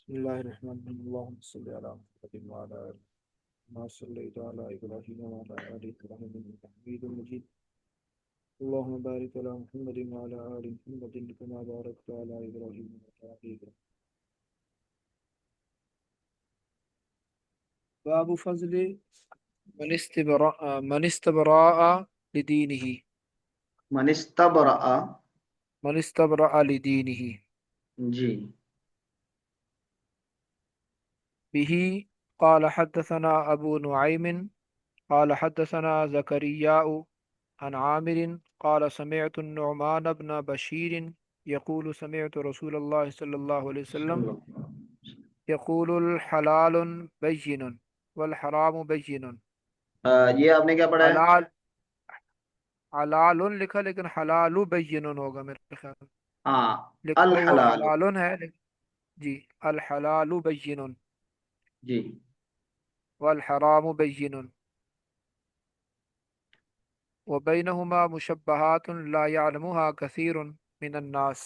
بسم الله الرحمن الرحيم اللهم صل على محمد وعلى آل ما صليت على إبراهيم وعلى آل إبراهيم إنك حميد مجيد اللهم بارك على محمد وعلى آل محمد كما باركت على إبراهيم وعلى آل إبراهيم. باب فضل من استبرأ لدينه. من استبرأ. من استبرأ لدينه جی به. قال حدثنا أبو نعيم قال حدثنا زكريا عن عامر قال سمعت النعمان بن بشير يقول سمعت رسول الله صلى الله عليه وسلم يقول الحلال بين والحرام بين. یہ آپ نے کیا پڑھا ہے؟ حلال حلال لکھا لیکن حلال بین ہوگا میرے خیال میں. ہاں، لکھا ہوا الحلال. حلال ہے جی. الحلال بین جی والحرام بین وبينهما مشبهات لا يعلمها كثير من الناس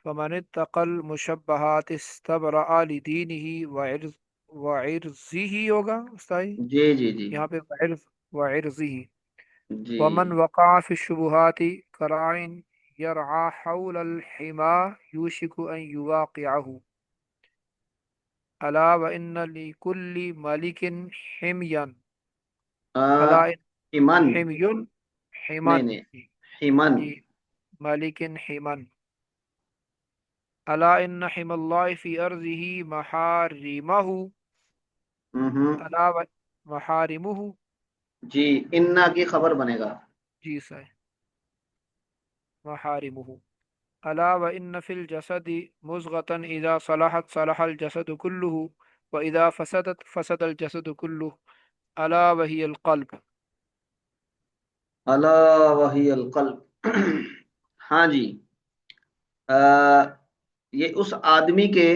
فمن اتقى المشبهات استبرأ لدينه وعرضه ہوگا استاذ جی جی جی یہاں پہ وعرضه. جی ومن وقع في الشبهات كراع يرعى حول الحمى يوشك أن يواقعه ألا وإن لكل ملك حميا. ألا إن ایمن. حمي نہیں حمان نہیں، ایمن. جی ملك حمان. ألا إن حمى الله في أرضه محارمه. ألا محارمه جی، انا کی خبر بنے گا. جی سر محارمه. ألا وإن في الجسد مزغة إذا صلحت صلح الجسد كله وإذا فسدت فسد الجسد كله ألا وهي القلب. الا وہی القلب. ہاں جی. آ، یہ اس آدمی کے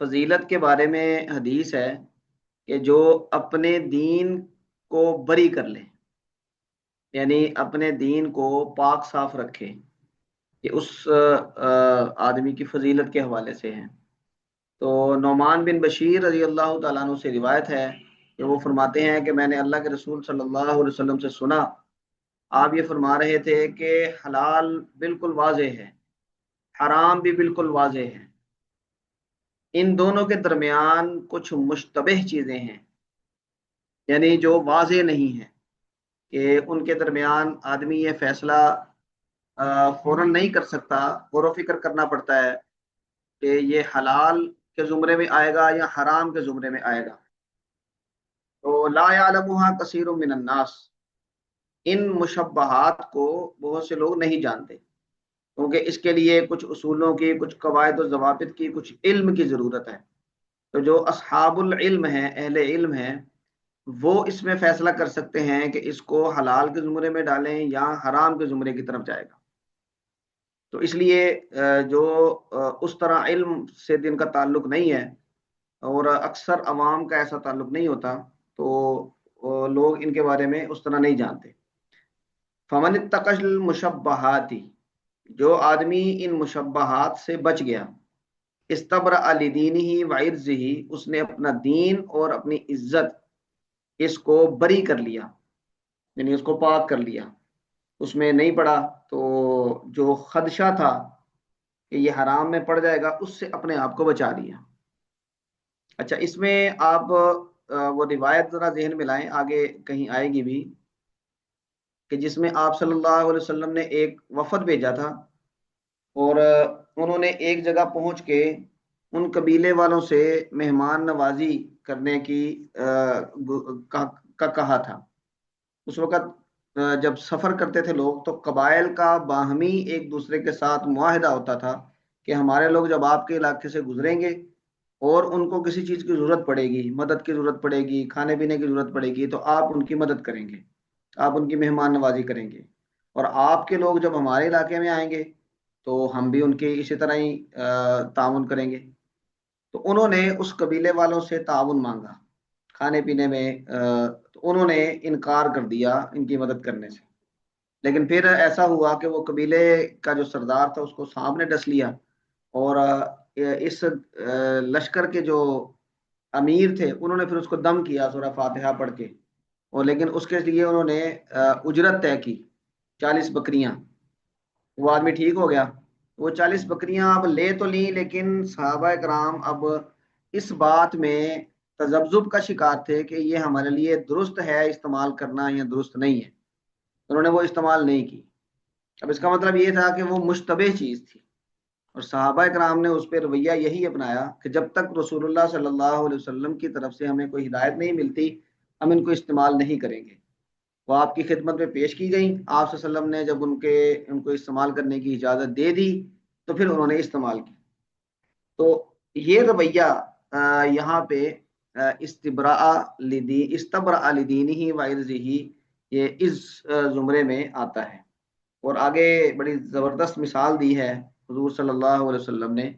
فضیلت کے بارے میں حدیث ہے کہ جو اپنے دین کو بری کر لے، یعنی اپنے دین کو پاک صاف رکھے. یہ اس آدمی کی فضیلت کے حوالے سے ہیں. تو نعمان بن بشیر رضی اللہ تعالیٰ عنہ سے روایت ہے کہ وہ فرماتے ہیں کہ میں نے اللہ کے رسول صلی اللہ علیہ وسلم سے سنا، آپ یہ فرما رہے تھے کہ حلال بالکل واضح ہے، حرام بھی بالکل واضح ہے، ان دونوں کے درمیان کچھ مشتبہ چیزیں ہیں، یعنی جو واضح نہیں ہیں، کہ ان کے درمیان آدمی یہ فیصلہ فوراً نہیں کر سکتا، غور و فکر کرنا پڑتا ہے کہ یہ حلال کے زمرے میں آئے گا یا حرام کے زمرے میں آئے گا. تو لا يعلمها کثیر من الناس، ان مشبہات کو بہت سے لوگ نہیں جانتے، کیونکہ اس کے لیے کچھ اصولوں کی، کچھ قواعد و ضوابط کی، کچھ علم کی ضرورت ہے. تو جو اصحاب العلم ہیں، اہل علم ہیں، وہ اس میں فیصلہ کر سکتے ہیں کہ اس کو حلال کے زمرے میں ڈالیں یا حرام کے زمرے کی طرف جائے گا. تو اس لیے جو اس طرح علم سے دن کا تعلق نہیں ہے، اور اکثر عوام کا ایسا تعلق نہیں ہوتا، تو لوگ ان کے بارے میں اس طرح نہیں جانتے. فمن اتقى المشبہات، جو آدمی ان مشبہات سے بچ گیا، استبرأ لدینہ وعرضہ، اس نے اپنا دین اور اپنی عزت اس کو بری کر لیا، یعنی اس کو پاک کر لیا، اس میں نہیں پڑا. تو جو خدشہ تھا کہ یہ حرام میں پڑ جائے گا، اس سے اپنے آپ کو بچا لیا. اچھا، اس میں آپ وہ روایت ذرا ذہن میں لائیں، آگے کہیں آئے گی بھی، کہ جس میں آپ صلی اللہ علیہ وسلم نے ایک وفد بھیجا تھا، اور انہوں نے ایک جگہ پہنچ کے ان قبیلے والوں سے مہمان نوازی کرنے کی کہا تھا. اس وقت جب سفر کرتے تھے لوگ، تو قبائل کا باہمی ایک دوسرے کے ساتھ معاہدہ ہوتا تھا کہ ہمارے لوگ جب آپ کے علاقے سے گزریں گے اور ان کو کسی چیز کی ضرورت پڑے گی، مدد کی ضرورت پڑے گی، کھانے پینے کی ضرورت پڑے گی، تو آپ ان کی مدد کریں گے، آپ ان کی مہمان نوازی کریں گے. اور آپ کے لوگ جب ہمارے علاقے میں آئیں گے تو ہم بھی ان کے اسی طرح ہی تعاون کریں گے. تو انہوں نے اس قبیلے والوں سے تعاون مانگا کھانے پینے میں، تو انہوں نے انکار کر دیا ان کی مدد کرنے سے. لیکن پھر ایسا ہوا کہ وہ قبیلے کا جو سردار تھا اس کو سانپ نے ڈس لیا، اور اس لشکر کے جو امیر تھے انہوں نے پھر اس کو دم کیا سورہ فاتحہ پڑھ کے، اور لیکن اس کے لیے انہوں نے اجرت طے کی 40 بکریاں، وہ آدمی ٹھیک ہو گیا، وہ 40 بکریاں اب لے تو لی، لیکن صحابہ کرام اب اس بات میں تذبذب کا شکار تھے کہ یہ ہمارے لیے درست ہے استعمال کرنا یا درست نہیں ہے، انہوں نے وہ استعمال نہیں کی۔ اب اس کا مطلب یہ تھا کہ وہ مشتبہ چیز تھی، اور صحابہ کرام نے اس پہ رویہ یہی اپنایا کہ جب تک رسول اللہ صلی اللہ علیہ وسلم کی طرف سے ہمیں کوئی ہدایت نہیں ملتی ہم ان کو استعمال نہیں کریں گے۔ وہ آپ کی خدمت میں پیش کی گئیں، آپ صلی اللہ علیہ وسلم نے جب ان کو استعمال کرنے کی اجازت دے دی تو پھر انہوں نے استعمال کی۔ تو یہ رویہ یہاں پہ استبرأ لدینہ و عرضہ، یہ اس زمرے میں آتا ہے۔ اور آگے بڑی زبردست مثال دی ہے حضور صلی اللہ علیہ وسلم نے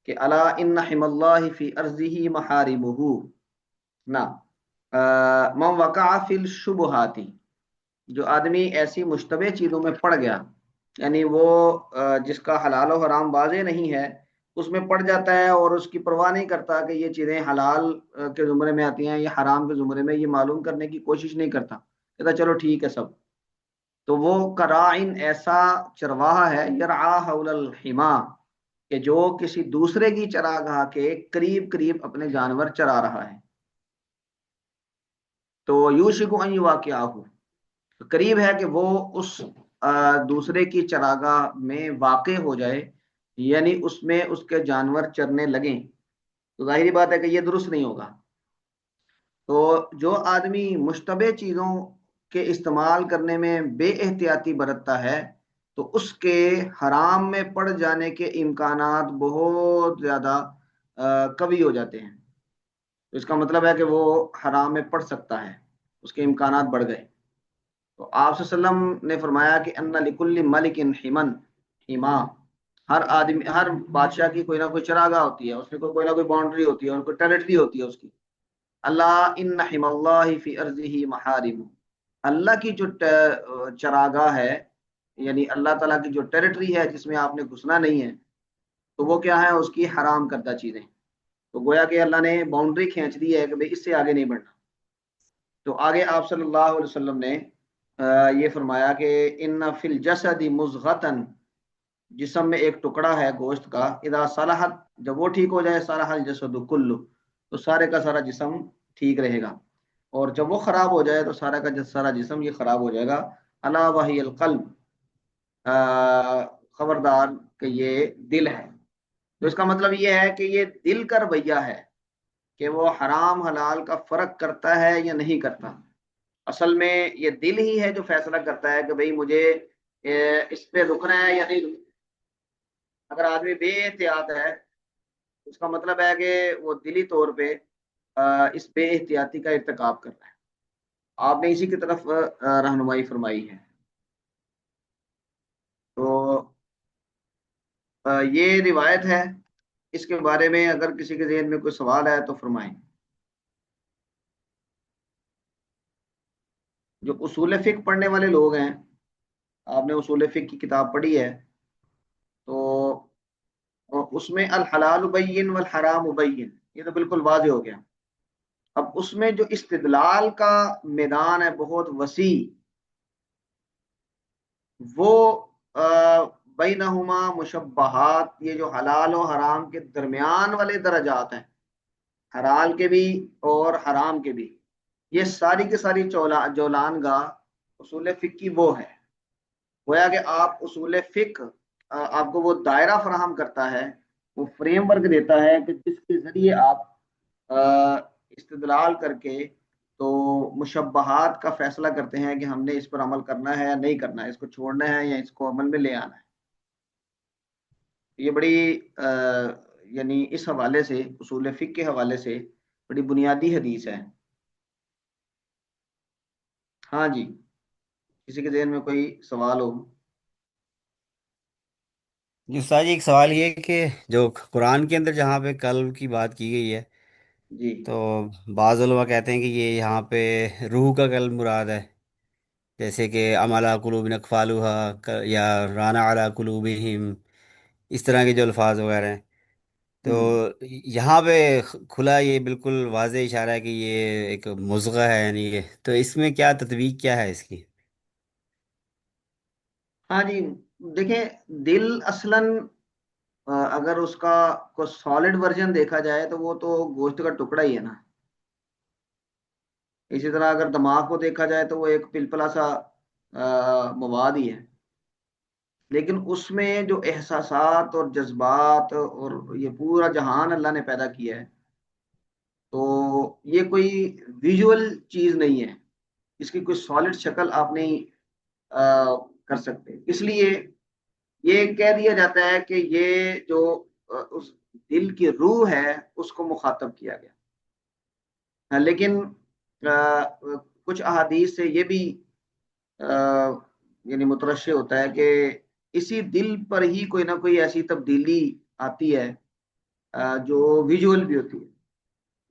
کہ الا ان حم اللہ فی ارضہ محارمہ نا، من وقع فی الشبہات، جو آدمی ایسی مشتبہ چیزوں میں پڑ گیا، یعنی وہ جس کا حلال و حرام واضح نہیں ہے اس میں پڑ جاتا ہے اور اس کی پرواہ نہیں کرتا کہ یہ چیزیں حلال کے زمرے میں آتی ہیں یا حرام کے زمرے میں، یہ معلوم کرنے کی کوشش نہیں کرتا، کہتا چلو ٹھیک ہے سب، تو وہ قرائن ایسا چرواہا ہے یرعا حول الحما، کہ جو کسی دوسرے کی چراگاہ کے قریب قریب اپنے جانور چرا رہا ہے، تو یوشک ان یواقعہ، قریب ہے کہ وہ اس دوسرے کی چراگاہ میں واقع ہو جائے، یعنی اس میں اس کے جانور چرنے لگیں، تو ظاہری بات ہے کہ یہ درست نہیں ہوگا۔ تو جو آدمی مشتبہ چیزوں کے استعمال کرنے میں بے احتیاطی برتتا ہے تو اس کے حرام میں پڑ جانے کے امکانات بہت زیادہ قوی ہو جاتے ہیں، تو اس کا مطلب ہے کہ وہ حرام میں پڑ سکتا ہے، اس کے امکانات بڑھ گئے۔ تو آپ صلی اللہ علیہ وسلم نے فرمایا کہ ان لکل ملک حمن حما، ہر آدمی ہر بادشاہ کی کوئی نہ کوئی چراگاہ ہوتی ہے، اس میں کوئی نہ کوئی باؤنڈری ہوتی ہے اور کوئی ٹیرٹری ہوتی ہے اس کی۔ اللہ ان حم اللہ فی ارضہ محارم، اللہ کی جو چراگاہ ہے، یعنی اللہ تعالیٰ کی جو ٹیرٹری ہے جس میں آپ نے گھسنا نہیں ہے، تو وہ کیا ہے؟ اس کی حرام کردہ چیزیں، تو گویا کہ اللہ نے باؤنڈری کھینچ دی ہے کہ بھئی اس سے آگے نہیں بڑھنا۔ تو آگے آپ صلی اللہ علیہ وسلم نے یہ فرمایا کہ ان فی الجسد مضغۃ، جسم میں ایک ٹکڑا ہے گوشت کا، اذا صلحت، جب وہ ٹھیک ہو جائے، صلح الجسد کلہ، تو سارے کا سارا جسم ٹھیک رہے گا، اور جب وہ خراب ہو جائے تو سارا کا سارا جسم یہ خراب ہو جائے گا۔ الا وہی القلب، خبردار کہ یہ دل ہے۔ تو اس کا مطلب یہ ہے کہ یہ دل کا رویہ ہے کہ وہ حرام حلال کا فرق کرتا ہے یا نہیں کرتا۔ اصل میں یہ دل ہی ہے جو فیصلہ کرتا ہے کہ بھئی مجھے اس پہ رکنا ہے یا نہیں رکنا۔ اگر آدمی بے احتیاط ہے اس کا مطلب ہے کہ وہ دلی طور پہ اس بے احتیاطی کا ارتکاب کر رہا ہے۔ آپ نے اسی کی طرف رہنمائی فرمائی ہے۔ تو یہ روایت ہے، اس کے بارے میں اگر کسی کے ذہن میں کوئی سوال ہے تو فرمائیں۔ جو اصول فقہ پڑھنے والے لوگ ہیں، آپ نے اصول فقہ کی کتاب پڑھی ہے تو اس میں الحلال بین والحرام بین، یہ تو بالکل واضح ہو گیا۔ اب اس میں جو استدلال کا میدان ہے بہت وسیع، وہ بینہما مشبہات، یہ جو حلال و حرام کے درمیان والے درجات ہیں، حلال کے بھی اور حرام کے بھی، یہ ساری کی ساری جولان گاہ اصول فقہ کی وہ ہے۔ گویا کہ آپ اصول فقہ آپ کو وہ دائرہ فراہم کرتا ہے، وہ فریم ورک دیتا ہے کہ جس کے ذریعے آپ استدلال کر کے تو مشبہات کا فیصلہ کرتے ہیں کہ ہم نے اس پر عمل کرنا ہے یا نہیں کرنا ہے، اس کو چھوڑنا ہے یا اس کو عمل میں لے آنا ہے۔ یہ بڑی یعنی اس حوالے سے اصول فقہ کے حوالے سے بڑی بنیادی حدیث ہے۔ ہاں جی، کسی کے ذہن میں کوئی سوال ہو؟ جی استاد جی، ایک سوال یہ ہے کہ جو قرآن کے اندر جہاں پہ قلب کی بات کی گئی ہے، جی تو بعض علماء کہتے ہیں کہ یہ یہاں پہ روح کا قلب مراد ہے، جیسے کہ ام علی قلوب اقفالها یا رانا علی قلوبہم، اس طرح کے جو الفاظ وغیرہ ہیں، تو یہاں پہ کھلا یہ بالکل واضح اشارہ ہے کہ یہ ایک مضغہ ہے، یعنی کہ تو اس میں کیا تطبیق کیا ہے اس کی؟ ہاں جی، دیکھیں دل اصلاً اگر اس کا کوئی سالڈ ورژن دیکھا جائے تو وہ تو گوشت کا ٹکڑا ہی ہے نا. اسی طرح اگر دماغ کو دیکھا جائے تو وہ ایک پلپلا سا مواد ہی ہے. لیکن اس میں جو احساسات اور جذبات اور یہ پورا جہان اللہ نے پیدا کیا ہے، تو یہ کوئی ویژول چیز نہیں ہے. اس کی کوئی سالڈ شکل آپ نہیں کر سکتے. اس لیے یہ کہہ دیا جاتا ہے کہ یہ جو اس دل کی روح ہے اس کو مخاطب کیا گیا. لیکن کچھ احادیث سے یہ بھی یعنی مترشح ہوتا ہے کہ اسی دل پر ہی کوئی نہ کوئی ایسی تبدیلی آتی ہے جو ویژول بھی ہوتی ہے.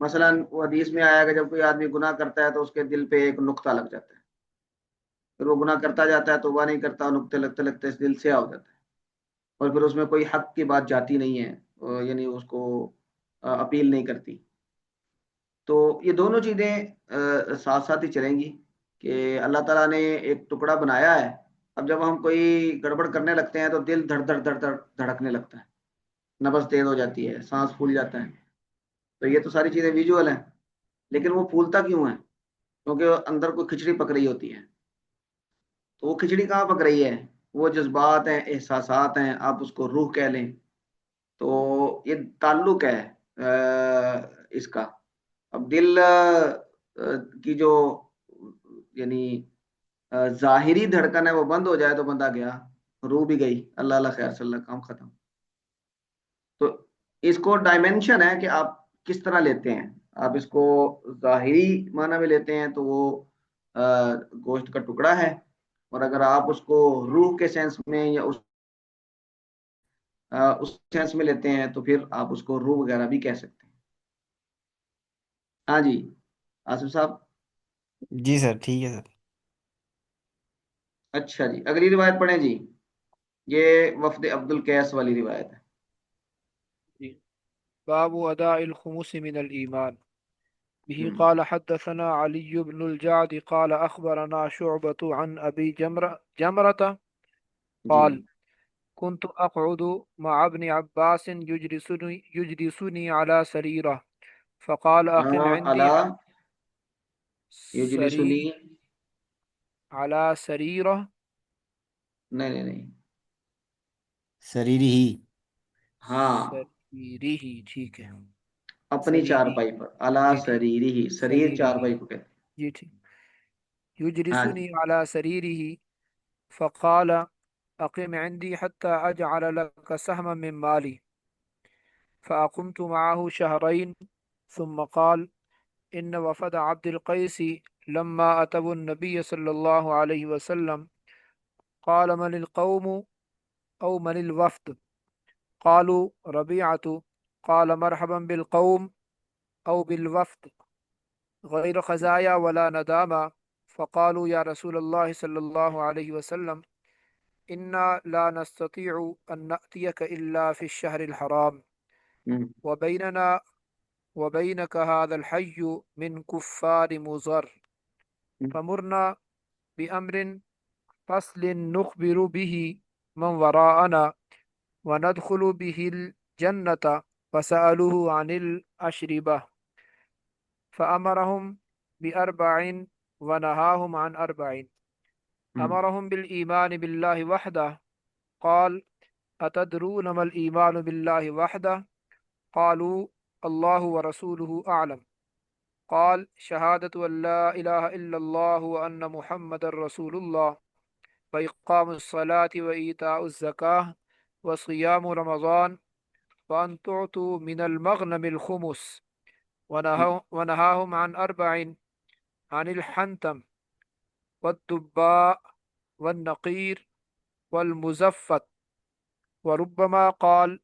مثلا وہ حدیث میں آیا کہ جب کوئی آدمی گناہ کرتا ہے تو اس کے دل پہ ایک نقطہ لگ جاتا ہے. پھر وہ گناہ کرتا جاتا ہے، توبہ نہیں کرتا، نقطے لگتے لگتے اس دل سے ہو جاتا ہے، اور پھر اس میں کوئی حق کی بات جاتی نہیں ہے، یعنی اس کو اپیل نہیں کرتی. تو یہ دونوں چیزیں ساتھ ساتھ ہی چلیں گی کہ اللہ تعالیٰ نے ایک ٹکڑا بنایا ہے. اب جب ہم کوئی گڑبڑ کرنے لگتے ہیں تو دل دھڑ دھڑ دھڑ دھڑ دھڑکنے لگتا ہے، نبض تیز ہو جاتی ہے، سانس پھول جاتا ہے. تو یہ تو ساری چیزیں ویژول ہیں. لیکن وہ پھولتا کیوں ہے؟ کیونکہ اندر کوئی کھچڑی پک رہی ہوتی ہے. تو وہ کھچڑی کہاں پک رہی ہے؟ وہ جذبات ہیں، احساسات ہیں، آپ اس کو روح کہہ لیں. تو یہ تعلق ہے اس کا. اب دل کی جو یعنی ظاہری دھڑکن ہے وہ بند ہو جائے تو بندہ گیا، روح بھی گئی، اللہ اللہ خیر صلی اللہ، کام ختم. تو اس کو ڈائمینشن ہے کہ آپ کس طرح لیتے ہیں. آپ اس کو ظاہری معنی میں لیتے ہیں تو وہ گوشت کا ٹکڑا ہے، اور اگر آپ اس کو روح کے سینس میں یا اس سینس میں لیتے ہیں تو پھر آپ اس کو روح وغیرہ بھی کہہ سکتے ہیں. ہاں جی آصف صاحب. جی سر، ٹھیک ہے سر۔ اچھا جی، اگلی روایت پڑھیں جی. یہ وفد عبد القیس والی روایت ہے. جی، باب اداء الخمس من الایمان. به ہم، قال حدثنا علي بن الجعد قال أخبرنا شعبة عن أبي جمرة جی قال كنت أقعد مع ابن عباس يجلسني على سريرة فقال أقم عندي اللہ یجلسنی، سري على سريرة. نہیں نہیں نہیں، سریری ہی۔ ہاں سريره ٹھیک ہے، اپنی چار سريری. پائی پر، اللہ جی ٹھیک، سریری ہی، سریر چار سريره. پائی کو کہتے جی ٹھیک. ہیں. ہاں جی. يجلسني على سريره فقال أقم عندي حتى أجعل لك سهما من مالي. فأقمت معه شهرين ثم قال إن وفد عبد القيس لما أتوا النبي صلى الله عليه وسلم قال من القوم أو من الوفد؟ قالوا ربيعة. قال مرحبا بالقوم أو بالوفد غير خزايا ولا ندامة. فقالوا يا رسول الله صلى الله عليه وسلم إنا لا نستطيع أن نأتيك إلا في الشهر الحرام ہم، وبيننا وبينك هذا الحي من كفار مضر ہم، فمرنا بأمر فصل نخبر به من وراءنا وندخل به الجنة. فسألوه عن الأشربة فأمرهم بأربع ونهاهم عن أربع. ہم. أمرهم بالإيمان بالله وحده. قال أتدرون ما الإيمان بالله وحده؟ قالوا الله ورسوله أعلم. قال شهادة أن لا إله إلا الله وأن محمد رسول الله وإقام الصلاة وإيتاء الزكاة وصيام رمضان وأن تعطوا من المغنم الخمس. ونهاهم عن أربع: عن الحنتم والدباء والنقير والمزفت. وربما قال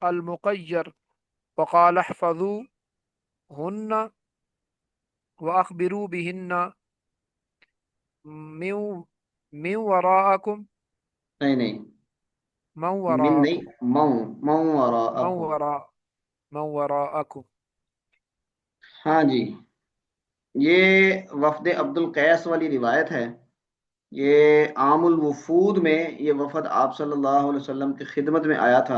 المقير، وقال احفظوهن وأخبروا بهن من من وراءكم نہیں نہیں، من من نہیں، وراءكم مؤ، مؤ من وراءکم. وراء من وراءکم. ہاں جی، یہ وفد عبد القیس والی روایت ہے. یہ عام الوفود میں یہ وفد آپ صلی اللہ علیہ وسلم کی خدمت میں آیا تھا،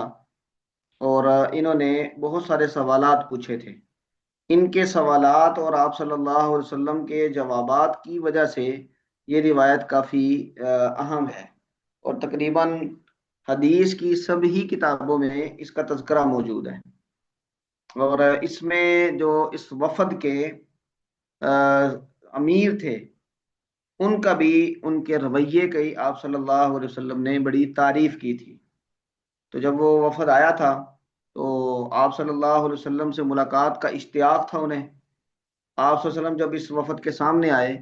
اور انہوں نے بہت سارے سوالات پوچھے تھے. ان کے سوالات اور آپ صلی اللہ علیہ وسلم کے جوابات کی وجہ سے یہ روایت کافی اہم ہے، اور تقریباً حدیث کی سبھی کتابوں میں اس کا تذکرہ موجود ہے. اور اس میں جو اس وفد کے امیر تھے، ان کا بھی ان کے رویے کی آپ صلی اللہ علیہ وسلم نے بڑی تعریف کی تھی. تو جب وہ وفد آیا تھا تو آپ صلی اللہ علیہ وسلم سے ملاقات کا اشتیاق تھا انہیں. آپ صلی اللہ علیہ وسلم جب اس وفد کے سامنے آئے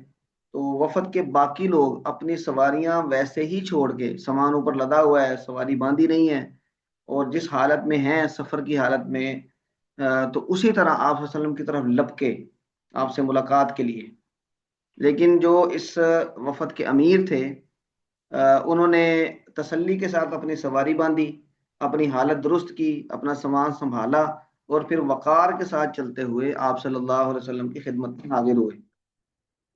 تو وفد کے باقی لوگ اپنی سواریاں ویسے ہی چھوڑ کے، سامان اوپر لدا ہوا ہے، سواری باندھی نہیں ہے، اور جس حالت میں ہیں سفر کی حالت میں، تو اسی طرح آپ صلی اللہ علیہ وسلم کی طرف لپکے آپ سے ملاقات کے لیے. لیکن جو اس وفد کے امیر تھے، انہوں نے تسلی کے ساتھ اپنی سواری باندھی، اپنی حالت درست کی، اپنا سامان سنبھالا، اور پھر وقار کے ساتھ چلتے ہوئے آپ صلی اللہ علیہ وسلم کی خدمت میں حاضر ہوئے.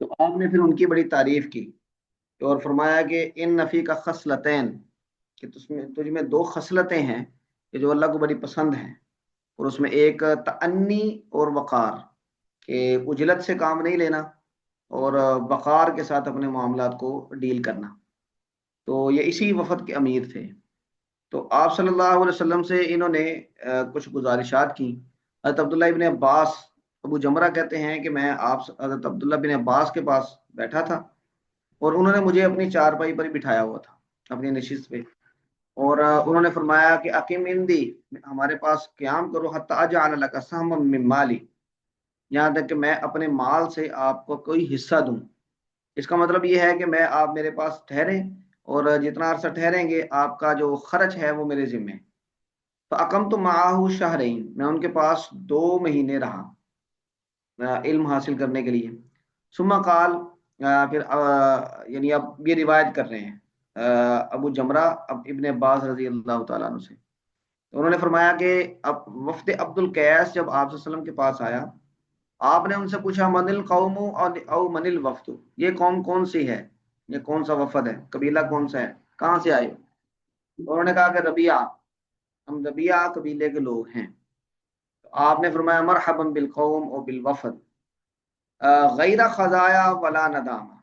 تو آپ نے پھر ان کی بڑی تعریف کی اور فرمایا کہ ان نفی کا خصلتین، کہ تجھ میں دو خصلتیں ہیں کہ جو اللہ کو بڑی پسند ہیں. اور اس میں ایک تأنی اور وقار، کہ اجلت سے کام نہیں لینا اور وقار کے ساتھ اپنے معاملات کو ڈیل کرنا. تو یہ اسی وفد کے امیر تھے. تو آپ صلی اللہ علیہ وسلم سے انہوں نے کچھ گزارشات کی. حضرت عبداللہ ابن عباس، ابو جمرہ کہتے ہیں کہ میں حضرت عبداللہ بن عباس کے پاس بیٹھا تھا، اور انہوں نے مجھے اپنی چارپائی پر بٹھایا ہوا تھا، اپنی نشست پہ، اور انہوں نے فرمایا کہ اقیم اندی، ہمارے پاس قیام کرو، حتی اجعل لک سہما من مالی، یہاں تک کہ میں اپنے مال سے آپ کو کوئی حصہ دوں. اس کا مطلب یہ ہے کہ میں آپ میرے پاس ٹھہریں، اور جتنا عرصہ ٹھہریں گے آپ کا جو خرچ ہے وہ میرے ذمہ. فَأَقَمْتُ مَعَهُ شَهْرَيْنِ، میں ان کے پاس 2 مہینے رہا علم حاصل کرنے کے لیے. ثم قال، پھر یعنی اب یہ روایت کر رہے ہیں ابو جمرہ ابن عباس رضی اللہ تعالیٰ عنہ سے. تو انہوں نے فرمایا کہ اب وفد عبد القیس جب آپ صلی اللہ علیہ وسلم کے پاس آیا، آپ نے ان سے پوچھا من القوم او من الوفد، یہ قوم کون سی ہے، یہ کون سا وفد ہے، قبیلہ کون سا ہے، کہاں سے آئے. انہوں نے کہا کہ ربیعہ، ہم ربیعہ قبیلے کے لوگ ہیں. تو آپ نے فرمایا مرحبا بالقوم او بالوفد، غیر خزایا ولا ندامہ،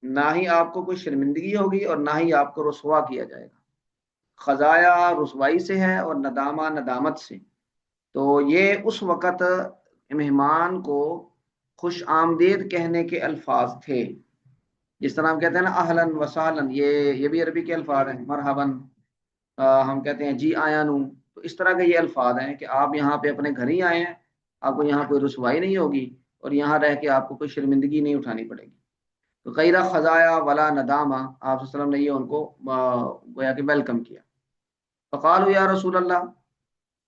نہ ہی آپ کو کوئی شرمندگی ہوگی اور نہ ہی آپ کو رسوا کیا جائے گا. خزایا رسوائی سے ہے اور ندامہ ندامت سے. تو یہ اس وقت مہمان کو خوش آمدید کہنے کے الفاظ تھے. جس طرح ہم کہتے ہیں نا اہلاً وسہلاً، یہ بھی عربی کے الفاظ ہیں. مرحباً ہم کہتے ہیں جی آیا نو. تو اس طرح کے یہ الفاظ ہیں کہ آپ یہاں پہ اپنے گھر ہی آئے ہیں، آپ کو یہاں کوئی رسوائی نہیں ہوگی، اور یہاں رہ کے آپ کو کوئی شرمندگی نہیں اٹھانی پڑے گی. تو غیر خزایا ولا ندامہ، آپ صلی اللہ علیہ وسلم نے یہ ان کو گویا کہ ویلکم کیا. فقالوا یا رسول اللہ،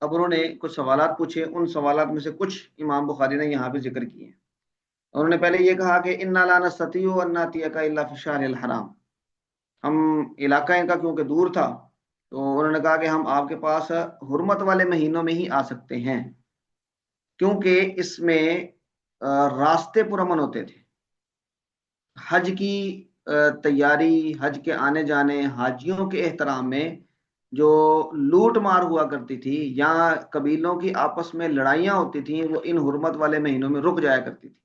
اب انہوں نے کچھ سوالات پوچھے. ان سوالات میں سے کچھ امام بخاری نے یہاں پہ ذکر کیے ہیں. انہوں نے پہلے یہ کہا کہ انا لا نستطيع ان ناتيك الا في الشهر الحرام، ہم علاقہ ان کا کیونکہ دور تھا تو انہوں نے کہا کہ ہم آپ کے پاس حرمت والے مہینوں میں ہی آ سکتے ہیں، کیونکہ اس میں راستے پرامن ہوتے تھے. حج کی تیاری، حج کے آنے جانے، حاجیوں کے احترام میں جو لوٹ مار ہوا کرتی تھی یا قبیلوں کی آپس میں لڑائیاں ہوتی تھیں، وہ ان حرمت والے مہینوں میں رک جایا کرتی تھی.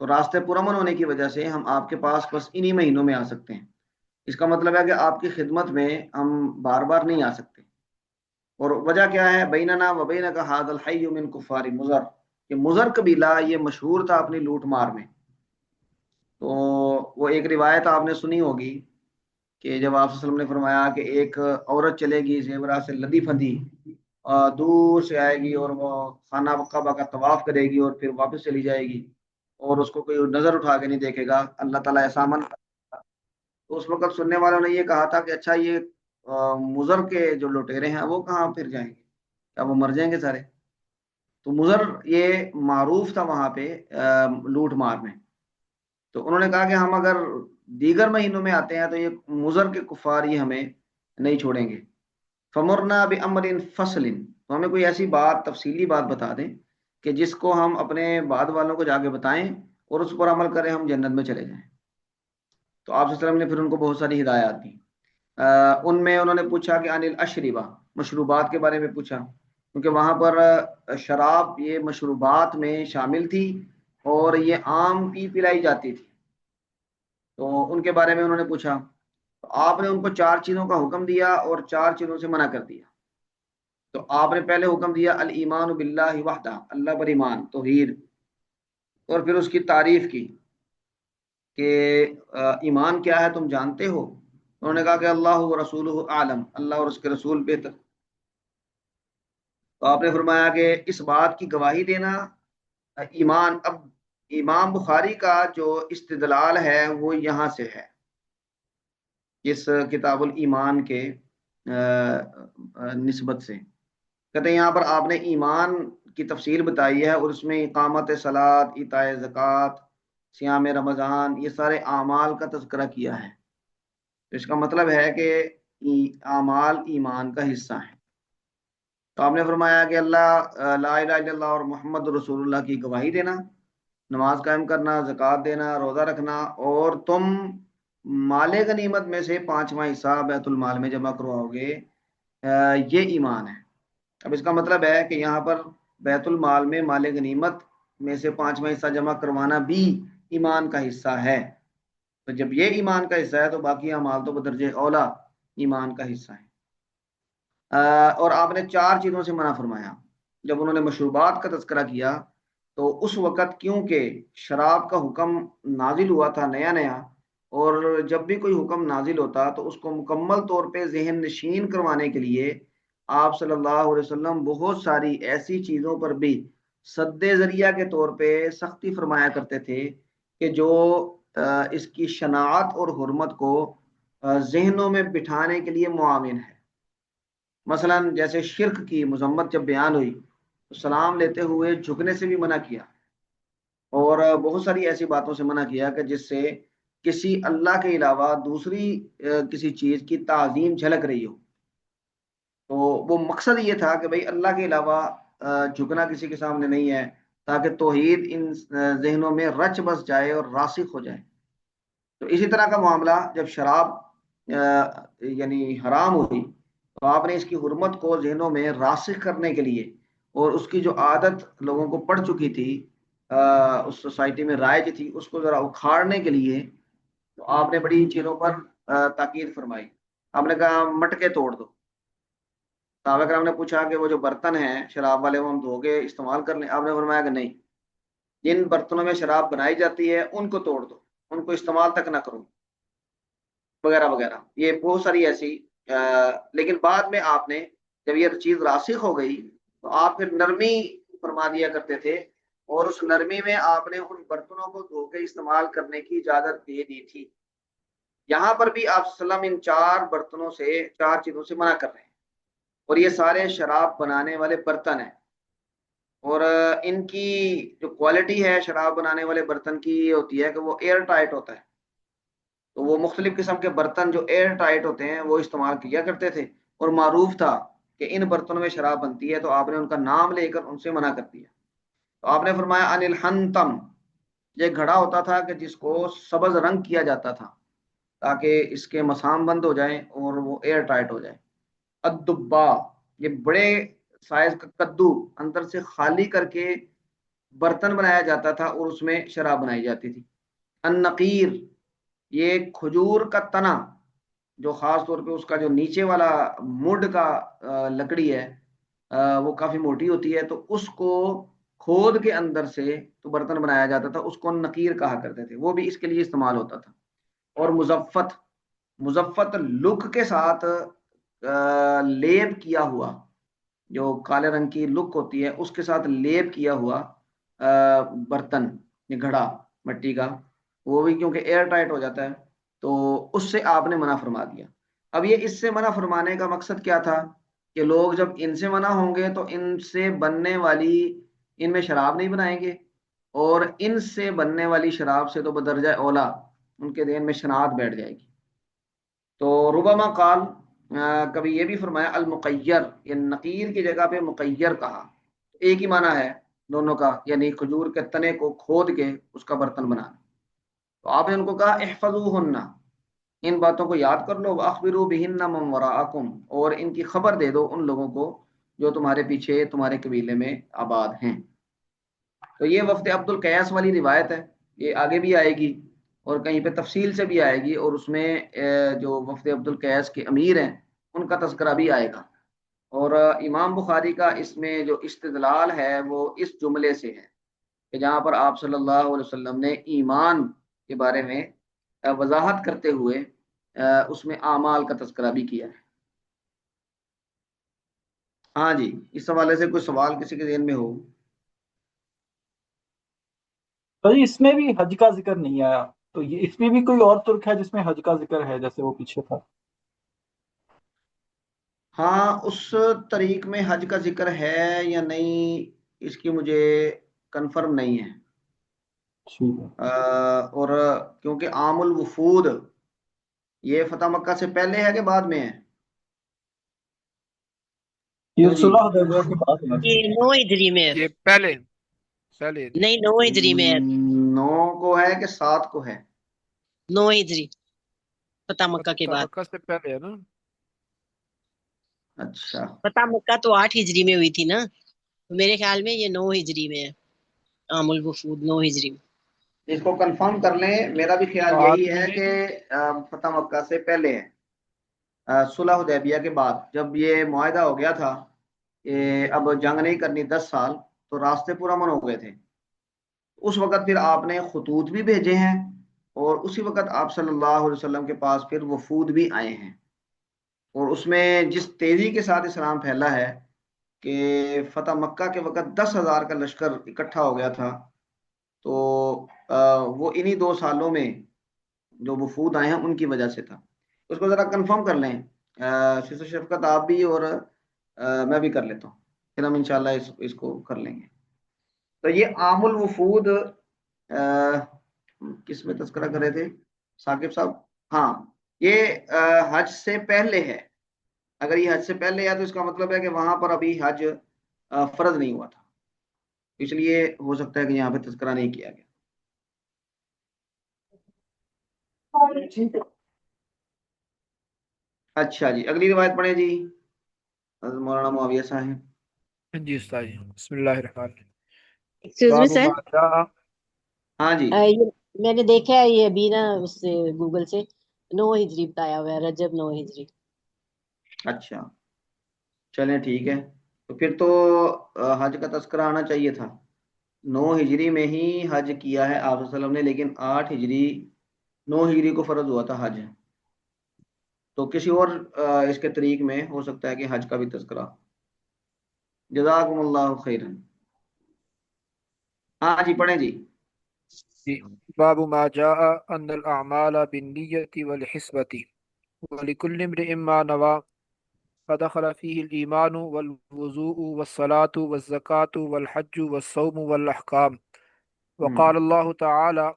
تو راستے پرامن ہونے کی وجہ سے ہم آپ کے پاس بس انہی مہینوں میں آ سکتے ہیں. اس کا مطلب ہے کہ آپ کی خدمت میں ہم بار بار نہیں آ سکتے. اور وجہ کیا ہے، بیننا و بینک ھذا الحی من کفار مضر، کہ مضر قبیلہ یہ مشہور تھا اپنی لوٹ مار میں. تو وہ ایک روایت آپ نے سنی ہوگی کہ جب آپ صلی اللہ علیہ وسلم نے فرمایا کہ ایک عورت چلے گی زیورات سے لدی پھندی، دور سے آئے گی اور وہ خانہ کعبہ کا طواف کرے گی اور پھر واپس چلی جائے گی، اور اس کو کوئی نظر اٹھا کے نہیں دیکھے گا، اللہ تعالیٰ ایسا من. تو اس وقت سننے والوں نے یہ کہا تھا کہ اچھا یہ مضر کے جو لٹیرے ہیں وہ کہاں پھر جائیں گے، کیا وہ مر جائیں گے سارے. تو مضر یہ معروف تھا وہاں پہ لوٹ مار میں. تو انہوں نے کہا کہ ہم اگر دیگر مہینوں میں آتے ہیں تو یہ مضر کے کفار یہ ہمیں نہیں چھوڑیں گے. فمرنا بامر فصل، تو ہمیں کوئی ایسی بات، تفصیلی بات بتا دیں کہ جس کو ہم اپنے بعد والوں کو جا کے بتائیں اور اس پر عمل کریں، ہم جنت میں چلے جائیں۔ تو آپ صلی اللہ علیہ وسلم نے پھر ان کو بہت ساری ہدایات دی۔ ان میں انہوں نے پوچھا کہ انل اشربا، مشروبات کے بارے میں پوچھا، کیونکہ وہاں پر شراب یہ مشروبات میں شامل تھی اور یہ عام پلائی جاتی تھی، تو ان کے بارے میں انہوں نے پوچھا۔ تو آپ نے ان کو 4 چیزوں کا حکم دیا اور 4 چیزوں سے منع کر دیا۔ تو آپ نے پہلے حکم دیا الایمان باللہ وحدہ، اللہ پر ایمان، توحید، اور پھر اس کی تعریف کی کہ ایمان کیا ہے تم جانتے ہو؟ انہوں نے کہا کہ اللہ و رسولہ عالم، اللہ اور اس کے رسول بہتر۔ تو آپ نے فرمایا کہ اس بات کی گواہی دینا ایمان۔ اب امام بخاری کا جو استدلال ہے وہ یہاں سے ہے، اس کتاب الایمان کے نسبت سے کہتے ہیں یہاں پر آپ نے ایمان کی تفصیل بتائی ہے، اور اس میں اقامت صلاۃ، ایتاء زکوٰۃ، صیام رمضان، یہ سارے اعمال کا تذکرہ کیا ہے۔ تو اس کا مطلب ہے کہ اعمال ایمان کا حصہ ہیں۔ تو آپ نے فرمایا کہ اللہ لا الہ الا اللہ اور محمد رسول اللہ کی گواہی دینا، نماز قائم کرنا، زکوٰۃ دینا، روزہ رکھنا، اور تم مال غنیمت میں سے 5واں حصہ بیت المال میں جمع کرواؤ گے، یہ ایمان ہے۔ اب اس کا مطلب ہے کہ یہاں پر بیت المال میں مال غنیمت میں سے 5واں حصہ جمع کروانا بھی ایمان کا حصہ ہے۔ تو جب یہ ایمان کا حصہ ہے تو باقی اعمال تو بدرجہ اولا ایمان کا حصہ ہے۔ اور آپ نے 4 چیزوں سے منع فرمایا۔ جب انہوں نے مشروبات کا تذکرہ کیا تو اس وقت کیونکہ شراب کا حکم نازل ہوا تھا نیا نیا، اور جب بھی کوئی حکم نازل ہوتا تو اس کو مکمل طور پہ ذہن نشین کروانے کے لیے آپ صلی اللہ علیہ وسلم بہت ساری ایسی چیزوں پر بھی سد ذریعہ کے طور پہ سختی فرمایا کرتے تھے کہ جو اس کی شناعت اور حرمت کو ذہنوں میں بٹھانے کے لیے معاون ہے۔ مثلا جیسے شرک کی مذمت جب بیان ہوئی تو سلام لیتے ہوئے جھکنے سے بھی منع کیا، اور بہت ساری ایسی باتوں سے منع کیا کہ جس سے کسی اللہ کے علاوہ دوسری کسی چیز کی تعظیم جھلک رہی ہو۔ تو وہ مقصد یہ تھا کہ بھئی اللہ کے علاوہ جھکنا کسی کے سامنے نہیں ہے، تاکہ توحید ان ذہنوں میں رچ بس جائے اور راسخ ہو جائے۔ تو اسی طرح کا معاملہ جب شراب یعنی حرام ہوئی تو آپ نے اس کی حرمت کو ذہنوں میں راسخ کرنے کے لیے، اور اس کی جو عادت لوگوں کو پڑ چکی تھی، اس سوسائٹی میں رائج تھی، اس کو ذرا اکھاڑنے کے لیے تو آپ نے بڑی چیزوں پر تاکید فرمائی۔ آپ نے کہا مٹکے توڑ دو۔ صحابہ کرام نے پوچھا کہ وہ جو برتن ہیں شراب والے وہ ہم دھو کے استعمال کر لیں؟ آپ نے فرمایا کہ نہیں، جن برتنوں میں شراب بنائی جاتی ہے ان کو توڑ دو، ان کو استعمال تک نہ کرو، وغیرہ وغیرہ۔ یہ بہت ساری ایسی لیکن بعد میں آپ نے جب یہ چیز راسخ ہو گئی تو آپ پھر نرمی فرما دیا کرتے تھے، اور اس نرمی میں آپ نے ان برتنوں کو دھو کے استعمال کرنے کی اجازت دے دی تھی۔ یہاں پر بھی آپ صلی اللہ علیہ وسلم ان 4 برتنوں سے، 4 چیزوں سے منع کر رہے ہیں، اور یہ سارے شراب بنانے والے برتن ہیں، اور ان کی جو کوالٹی ہے شراب بنانے والے برتن کی یہ ہوتی ہے کہ وہ ایئر ٹائٹ ہوتا ہے۔ تو وہ مختلف قسم کے برتن جو ایئر ٹائٹ ہوتے ہیں وہ استعمال کیا کرتے تھے، اور معروف تھا کہ ان برتنوں میں شراب بنتی ہے، تو آپ نے ان کا نام لے کر ان سے منع کر دیا۔ تو آپ نے فرمایا ان الحنتم، یہ گھڑا ہوتا تھا کہ جس کو سبز رنگ کیا جاتا تھا تاکہ اس کے مسام بند ہو جائیں اور وہ ایئر ٹائٹ ہو جائے۔ الدبا، یہ بڑے سائز کا کدو اندر سے خالی کر کے برتن بنایا جاتا تھا اور اس میں شراب بنائی جاتی تھی۔ النقیر، یہ کھجور کا تنا جو خاص طور پہ اس کا جو نیچے والا مڈ کا لکڑی ہے وہ کافی موٹی ہوتی ہے، تو اس کو کھود کے اندر سے تو برتن بنایا جاتا تھا، اس کو نقیر کہا کرتے تھے، وہ بھی اس کے لیے استعمال ہوتا تھا۔ اور مزفت، مزفت لک کے ساتھ لیپ کیا ہوا، جو کالے رنگ کی لک ہوتی ہے اس کے ساتھ لیپ کیا ہوا برتن، یہ گھڑا مٹی کا، وہ بھی کیونکہ ایئر ٹائٹ ہو جاتا ہے تو اس سے آپ نے منع فرما دیا۔ اب یہ اس سے منع فرمانے کا مقصد کیا تھا کہ لوگ جب ان سے منع ہوں گے تو ان سے بننے والی، ان میں شراب نہیں بنائیں گے، اور ان سے بننے والی شراب سے تو بدرجہ اولا ان کے ذہن میں شناعت بیٹھ جائے گی۔ تو ربما قال، کبھی یہ بھی فرمایا المقیر، یہ نقیر کی جگہ پہ مقیر کہا، ایک ہی معنی ہے دونوں کا، یعنی کھجور کے تنے کو کھود کے اس کا برتن بنانا۔ تو آپ نے ان کو کہا احفظوہن، ان باتوں کو یاد کر لو، واخبروا بہن من وراءکم، اور ان کی خبر دے دو ان لوگوں کو جو تمہارے پیچھے تمہارے قبیلے میں آباد ہیں۔ تو یہ وفد عبد القیس والی روایت ہے، یہ آگے بھی آئے گی اور کہیں پہ تفصیل سے بھی آئے گی، اور اس میں جو وفد عبد القیس کے امیر ہیں ان کا تذکرہ بھی آئے گا۔ اور امام بخاری کا اس میں جو استدلال ہے وہ اس جملے سے ہے کہ جہاں پر آپ صلی اللہ علیہ وسلم نے ایمان کے بارے میں وضاحت کرتے ہوئے اس میں اعمال کا تذکرہ بھی کیا ہے۔ ہاں جی، اس حوالے سے کوئی سوال کسی کے ذہن میں ہو؟ تو جی اس میں بھی حج کا ذکر نہیں آیا، تو یہ اس میں بھی کوئی اور ترک ہے جس میں حج کا ذکر ہے جیسے وہ پیچھے تھا؟ ہاں، اس طریق میں حج کا ذکر ہے یا نہیں اس کی مجھے کنفرم نہیں ہے، ٹھیک ہے۔ اور کیونکہ عام الوفود یہ فتح مکہ سے پہلے ہے کہ بعد میں ہے؟ یہ کیوں جی؟ صلح حدیبیہ کی بات ہے۔ یہ 9 ہجری میں ہے، یہ پہلے پہلے نہیں 9 ہجری میں ہے، 9 کو ہے کہ 7 کو ہے؟ 9 ہجری فتح مکہ کے فتح بعد۔ مکہ سے پہلے ہے نا؟ اچھا، فتح مکہ تو 8 ہجری میں ہوئی تھی نا، میرے خیال میں یہ 9 ہجری میں ہے، عام الوفود 9 ہجری میں۔ اس کو کنفرم کر لیں، میرا بھی خیال تو یہی ہے آدمی کہ فتح مکہ سے پہلے ہے، صلح حدیبیہ کے بعد جب یہ معاہدہ ہو گیا تھا کہ اب جنگ نہیں کرنی 10 سال، تو راستے پرامن ہو گئے تھے، اس وقت پھر آپ نے خطوط بھی بھیجے ہیں، اور اسی وقت آپ صلی اللہ علیہ وسلم کے پاس پھر وفود بھی آئے ہیں، اور اس میں جس تیزی کے ساتھ اسلام پھیلا ہے کہ فتح مکہ کے وقت 10,000 کا لشکر اکٹھا ہو گیا تھا، تو وہ انہی 2 سالوں میں جو وفود آئے ہیں ان کی وجہ سے تھا۔ اس کو ذرا کنفرم کر لیں سسٹر شفقت، آپ بھی، اور میں بھی کر لیتا ہوں، پھر ہم انشاءاللہ اس کو کر لیں گے۔ تو یہ عام الوفود کس میں تذکرہ کر رہے تھے ثاقب صاحب؟ ہاں، یہ حج سے پہلے ہے، اگر یہ حج سے پہلے ہے تو اس کا مطلب ہے کہ وہاں پر ابھی حج فرض نہیں ہوا تھا، اس لیے ہو سکتا ہے کہ یہاں پہ تذکرہ نہیں کیا گیا۔ ٹھیک ہے۔ اچھا جی، اگلی روایت پڑھیں جی، حضرت مولانا معاویہ صاحب۔ جی استاد جی، بسم اللہ الرحمن الرحیم۔ ایکسکیوز می باب سر، ما جاء ہاں جی، میں نے دیکھا ہے یہ ابھی نا اس سے گوگل سے 9 ہجری بتایا ہوا ہے، رجب 9 ہجری۔ اچھا چلیں ٹھیک ہے، تو پھر تو حج کا تذکرہ آنا چاہیے تھا، 9 ہجری میں ہی حج کیا ہے آپ صلی اللہ علیہ وسلم نے، لیکن 8 ہجری 9 ہجری کو فرض ہوا تھا حج، تو کسی اور اس کے طریق میں ہو سکتا ہے کہ حج کا بھی تذکرہ۔ جزاکم اللہ خیرن۔ ہاں جی، پڑھیں جی۔ جی، باب ما جاء ان الاعمال بالنیة والحسبة ولكل امرئ ما نوى، فدخل فيه الإيمان والوضوء والصلاة والزكاة والحج والصوم والأحكام، وقال الله تعالى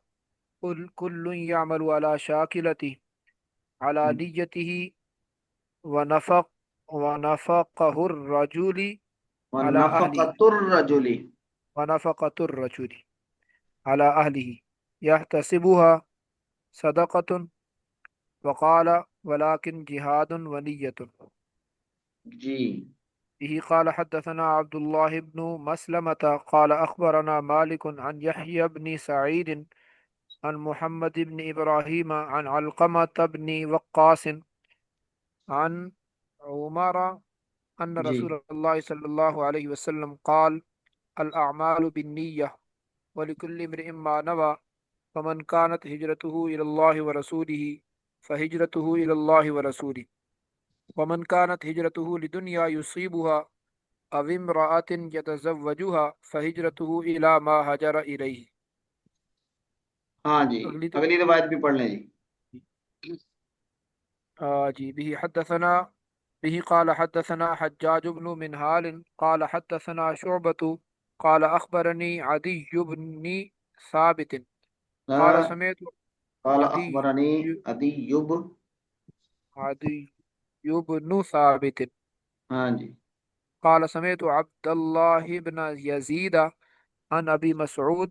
قل كل يعمل على شاكلته على نيته، ونفق ونفقه الرجل على أهله، ونفقۃ الرجل، ونفقة الرجل على أهله يحتسبها صدقة، وقال ولكن جهاد ونية. جی، به قال حدثنا عبد الله بن مسلمة قال أخبرنا مالك عن يحيى بن سعيد عن محمد بن إبراهيم عن علقمة بن وقاص عن عمر أن جی، رسول الله صلى الله عليه وسلم قال الأعمال بالنية ولكل امرئ ما نوى، فمن كانت هجرته إلى الله ورسوله فهجرته إلى الله ورسوله، ومن كانت هجرته لدنيا يصيبها أو امرأة يتزوجها فهجرته إلى ما هاجر إليه. ہاں جی، اگلی اگلی روایت بھی پڑھ لیں جی۔ جی، به قال حدثنا حجاج بن منهال قال حدثنا شعبة قال أخبرني عدي بن ثابت قال سمعت قال عدي اخبرنی ادیب، عدي بن ثابت ہاں جی قال سمعت عبد الله بن يزيد عن أبي مسعود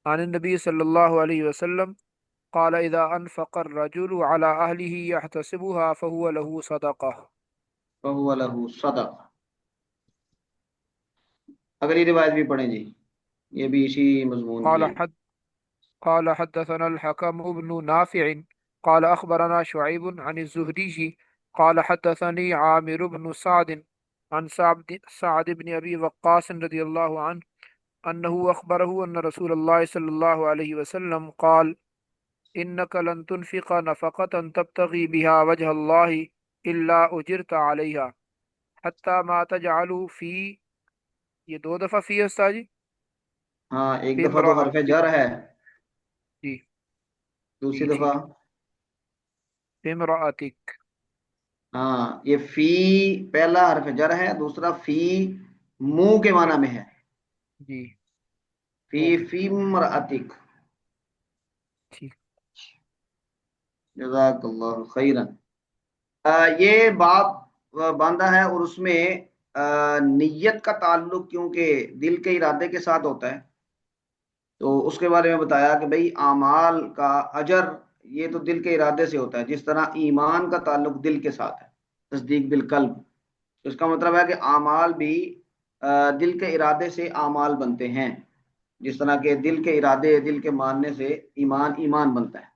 عن النبي صلى الله عليه وسلم قال إذا أنفق الرجل على أهله يحتسبها فهو له صدقة. فهو له صدق. اگلی روایت بھی پڑھیں جی، یہ بھی اسی مضمون کی ہے. قال حدثنا الحكم بن نافع قال أخبرنا شعيب عن الزهري قال حدثني عامر بن سعد عن سعد بن أبي وقاص رضي الله عنه أنه أخبره أن رسول الله صلى الله عليه وسلم قال إنك لن تنفق نفقة تبتغي بها وجه الله إلا أجرت عليها حتى ما تجعل في، یہ دو دفعہ فی ہے استاد جی؟ ہاں ایک فی دفعہ تو حرف امرأتک، جر ہے، جی دوسری ٹھیک دفعہ فی امرأتک، ہاں یہ فی پہلا حرف جر ہے، دوسرا فی منہ کے معنی میں ہے، جی فی مراتک. ٹھیک. جزاک اللہ خیرا. یہ باب باندھا ہے اور اس میں نیت کا تعلق کیونکہ دل کے ارادے کے ساتھ ہوتا ہے، تو اس کے بارے میں بتایا کہ بھئی اعمال کا اجر یہ تو دل کے ارادے سے ہوتا ہے، جس طرح ایمان کا تعلق دل کے ساتھ ہے، تصدیق بالقلب. تو اس کا مطلب ہے کہ اعمال بھی دل کے ارادے سے اعمال بنتے ہیں، جس طرح کہ دل کے ارادے، دل کے ماننے سے ایمان بنتا ہے.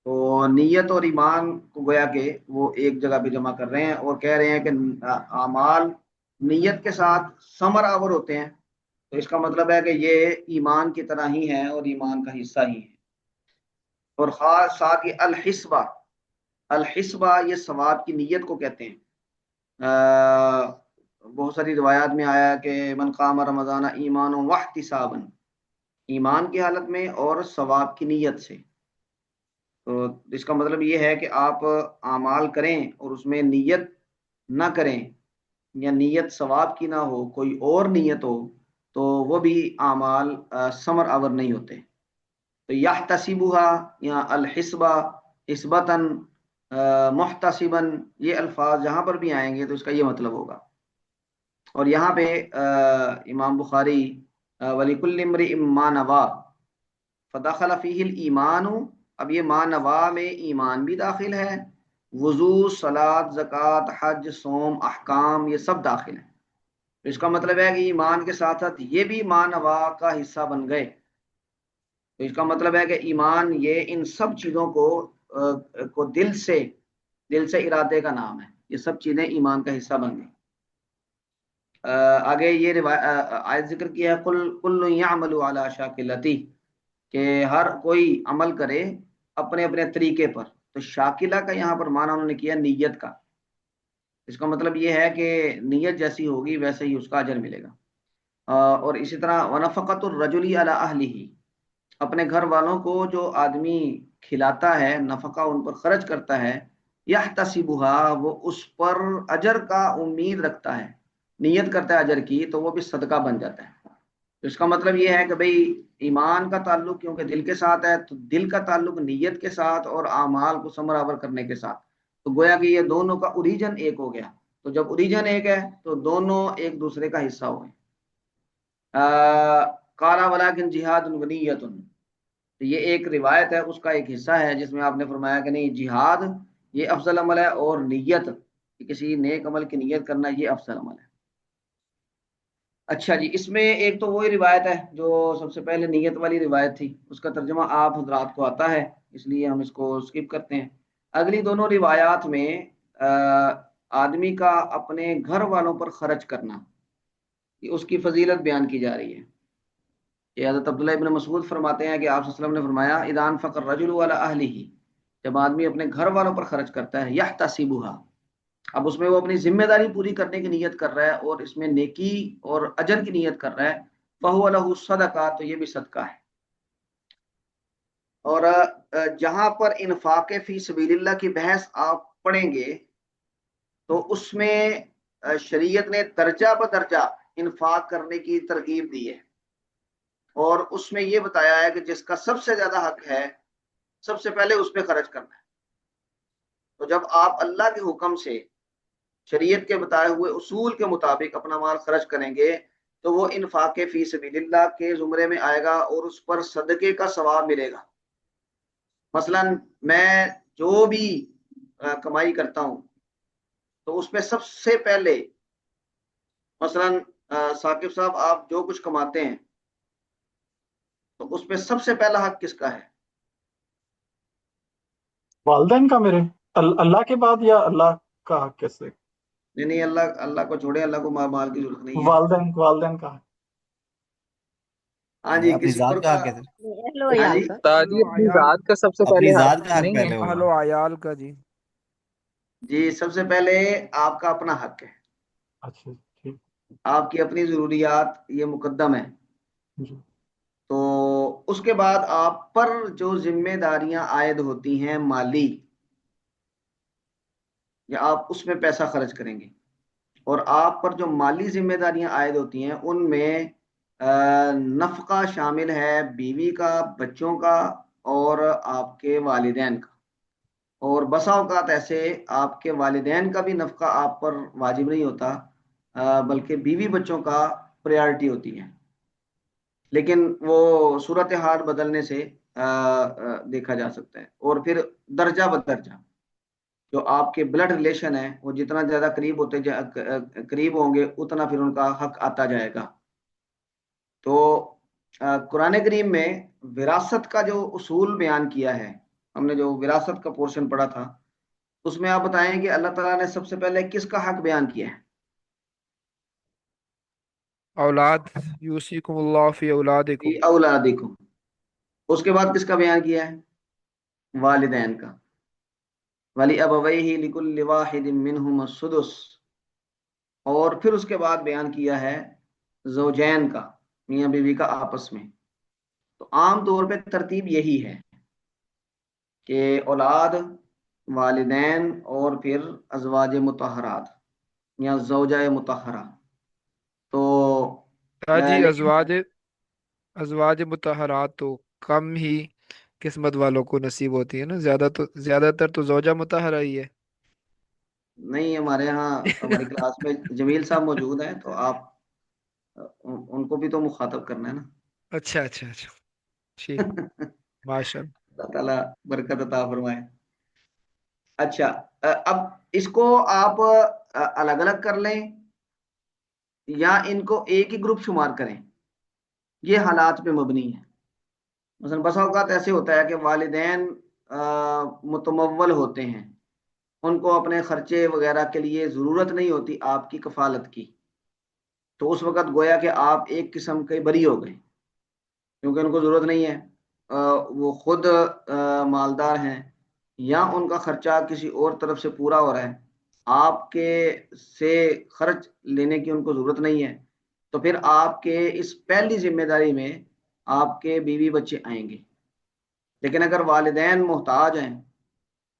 تو نیت اور ایمان کو گویا کہ وہ ایک جگہ پہ جمع کر رہے ہیں اور کہہ رہے ہیں کہ اعمال نیت کے ساتھ ثمر آور ہوتے ہیں، تو اس کا مطلب ہے کہ یہ ایمان کی طرح ہی ہے اور ایمان کا حصہ ہی ہے. اور خاص ساتھ یہ الحسبہ یہ ثواب کی نیت کو کہتے ہیں. بہت ساری روایات میں آیا کہ من قام رمضان ایمان واحتسابا، ایمان کی حالت میں اور ثواب کی نیت سے. تو اس کا مطلب یہ ہے کہ آپ اعمال کریں اور اس میں نیت نہ کریں یا نیت ثواب کی نہ ہو، کوئی اور نیت ہو، تو وہ بھی اعمال ثمر آور نہیں ہوتے. تو یحتسبها یا الحسبہ، حسبتاً، محتسباً، یہ الفاظ جہاں پر بھی آئیں گے تو اس کا یہ مطلب ہوگا. اور یہاں پہ امام بخاری وَلِكُلِّ امْرِئٍ مَّا نَوَىٰ فَدَخَلَ فِيهِ الْإِيمَانُ، اب یہ ما نوا میں ایمان بھی داخل ہے، وضو، صلاۃ، زکوٰۃ، حج، صوم، احکام، یہ سب داخل ہیں. تو اس کا مطلب ہے کہ ایمان کے ساتھ ساتھ یہ بھی ما نوا کا حصہ بن گئے. تو اس کا مطلب ہے کہ ایمان یہ ان سب چیزوں کو دل سے ارادے کا نام ہے، یہ سب چیزیں ایمان کا حصہ بن گئی. آگے یہ آیت ذکر کیا ہے کل یعمل علی شاکلتی، کہ ہر کوئی عمل کرے اپنے اپنے طریقے پر. تو شاکلہ کا یہاں پر معنی انہوں نے کیا نیت کا. اس کا مطلب یہ ہے کہ نیت جیسی ہوگی ویسے ہی اس کا اجر ملے گا. اور اسی طرح ونفقۃ الرجل علی اہلہ، اپنے گھر والوں کو جو آدمی کھلاتا ہے، نفقہ ان پر خرچ کرتا ہے، یحتسبها، وہ اس پر اجر کا امید رکھتا ہے، نیت کرتا ہے اجر کی، تو وہ بھی صدقہ بن جاتا ہے. تو اس کا مطلب یہ ہے کہ بھئی ایمان کا تعلق کیونکہ دل کے ساتھ ہے، تو دل کا تعلق نیت کے ساتھ اور اعمال کو ثمر آور کرنے کے ساتھ. تو گویا کہ یہ دونوں کا اوریجن ایک ہو گیا. تو جب اوریجن ایک ہے تو دونوں ایک دوسرے کا حصہ ہو گئے. قال ولکن جہاد ونیۃ، تو یہ ایک روایت ہے، اس کا ایک حصہ ہے جس میں آپ نے فرمایا کہ نہیں، جہاد یہ افضل عمل ہے اور نیت، کسی نیک عمل کی نیت کرنا، یہ افضل عمل ہے. اچھا جی، اس میں ایک تو وہی روایت ہے جو سب سے پہلے نیت والی روایت تھی، اس کا ترجمہ آپ حضرات کو آتا ہے، اس لیے ہم اس کو سکپ کرتے ہیں. اگلی دونوں روایات میں آدمی کا اپنے گھر والوں پر خرچ کرنا، اس کی فضیلت بیان کی جا رہی ہے. کہ حضرت عبداللہ ابن مسعود فرماتے ہیں کہ آپ صلی اللہ علیہ وسلم نے فرمایا اذا انفق الرجل علی اہلہ، جب آدمی اپنے گھر والوں پر خرچ کرتا ہے، یحتسبها، اب اس میں وہ اپنی ذمہ داری پوری کرنے کی نیت کر رہا ہے اور اس میں نیکی اور اجر کی نیت کر رہا ہے، فهو له صدقہ، تو یہ بھی صدقہ ہے. اور جہاں پر انفاق فی سبیل اللہ کی بحث آپ پڑھیں گے تو اس میں شریعت نے درجہ بدرجہ انفاق کرنے کی ترغیب دی ہے، اور اس میں یہ بتایا ہے کہ جس کا سب سے زیادہ حق ہے سب سے پہلے اس پہ خرچ کرنا ہے. تو جب آپ اللہ کے حکم سے شریعت کے بتائے ہوئے اصول کے مطابق اپنا مال خرچ کریں گے تو وہ انفاق فی سبیل اللہ کے زمرے میں آئے گا اور اس پر صدقے کا ثواب ملے گا۔ مثلا میں جو بھی کمائی کرتا ہوں تو اس میں سب سے پہلے مثلا ثاقب صاحب آپ جو کچھ کماتے ہیں تو اس میں سب سے پہلا حق کس کا ہے؟ والدین کا میرے، اللہ کے بعد، یا اللہ کا حق کیسے؟ نہیں اللہ کو چھوڑے، اللہ کو مال کی ضرورت نہیں ہے۔ والدین کا حق۔ ہاں جی، اپنی کسی ذات اور کا کا؟ حق ہے سر، اہل و ہاں عیال جی، کا استاد جی اپنی ذات کا سب سے اپنی پہلے ذات حق کا حق نہیں پہلے ہے؟ اہل ہوگا۔ و عیال کا جی۔ جی سب سے پہلے آپ کا اپنا حق ہے، اچھا ٹھیک آپ کی اپنی ضروریات یہ مقدم ہے۔ جی۔ تو اس کے بعد آپ پر جو ذمہ داریاں عائد ہوتی ہیں مالی، یا آپ اس میں پیسہ خرچ کریں گے، اور آپ پر جو مالی ذمہ داریاں عائد ہوتی ہیں ان میں نفقہ شامل ہے، بیوی کا، بچوں کا اور آپ کے والدین کا۔ اور بسا اوقات ایسے آپ کے والدین کا بھی نفقہ آپ پر واجب نہیں ہوتا، بلکہ بیوی بچوں کا پریارٹی ہوتی ہے، لیکن وہ صورتحال بدلنے سے دیکھا جا سکتا ہے۔ اور پھر درجہ بدرجہ جو آپ کے بلڈ ریلیشن ہیں وہ جتنا زیادہ قریب ہوں گے اتنا پھر ان کا حق آتا جائے گا۔ تو قرآن کریم میں وراثت کا جو اصول بیان کیا ہے، ہم نے جو وراثت کا پورشن پڑھا تھا، اس میں آپ بتائیں کہ اللہ تعالیٰ نے سب سے پہلے کس کا حق بیان کیا ہے؟ اولاد، یوصیکم اللہ فی اولادکم۔ فی اولادکم۔ اس کے بعد کس کا بیان کیا ہے؟ والدین کا۔ وَلِأَبَوَيْهِ لِكُلِّ وَاحِدٍ مِّنْهُمَا السُّدُسُ۔ اور پھر اس کے بعد بیان کیا ہے زوجین کا، میاں بیوی کا آپس میں۔ تو عام طور پہ ترتیب یہی ہے کہ اولاد، والدین اور پھر ازواج مطہرات یا زوجہ مطہرہ۔ تو جی لیکن ازواج مطہرات تو کم ہی قسمت والوں کو نصیب ہوتی ہے نا، زیادہ تر تو زوجہ مطہرہ ہی ہے۔ نہیں، ہمارے ہاں ہماری کلاس میں جمیل صاحب موجود ہیں، تو آپ ان کو بھی تو مخاطب کرنا ہے نا۔ اچھا ٹھیک، ماشاء اللہ۔ اللہ تعالیٰ برکت عطا فرمائے۔ اچھا، اب اس کو آپ الگ الگ کر لیں یا ان کو ایک ہی گروپ شمار کریں، یہ حالات پہ مبنی ہے۔ مثلا بسا اوقات ایسے ہوتا ہے کہ والدین متمول ہوتے ہیں، ان کو اپنے خرچے وغیرہ کے لیے ضرورت نہیں ہوتی آپ کی کفالت کی، تو اس وقت گویا کہ آپ ایک قسم کے بری ہو گئے، کیونکہ ان کو ضرورت نہیں ہے، وہ خود مالدار ہیں، یا ان کا خرچہ کسی اور طرف سے پورا ہو رہا ہے، آپ کے سے خرچ لینے کی ان کو ضرورت نہیں ہے، تو پھر آپ کے اس پہلی ذمہ داری میں آپ کے بیوی بچے آئیں گے۔ لیکن اگر والدین محتاج ہیں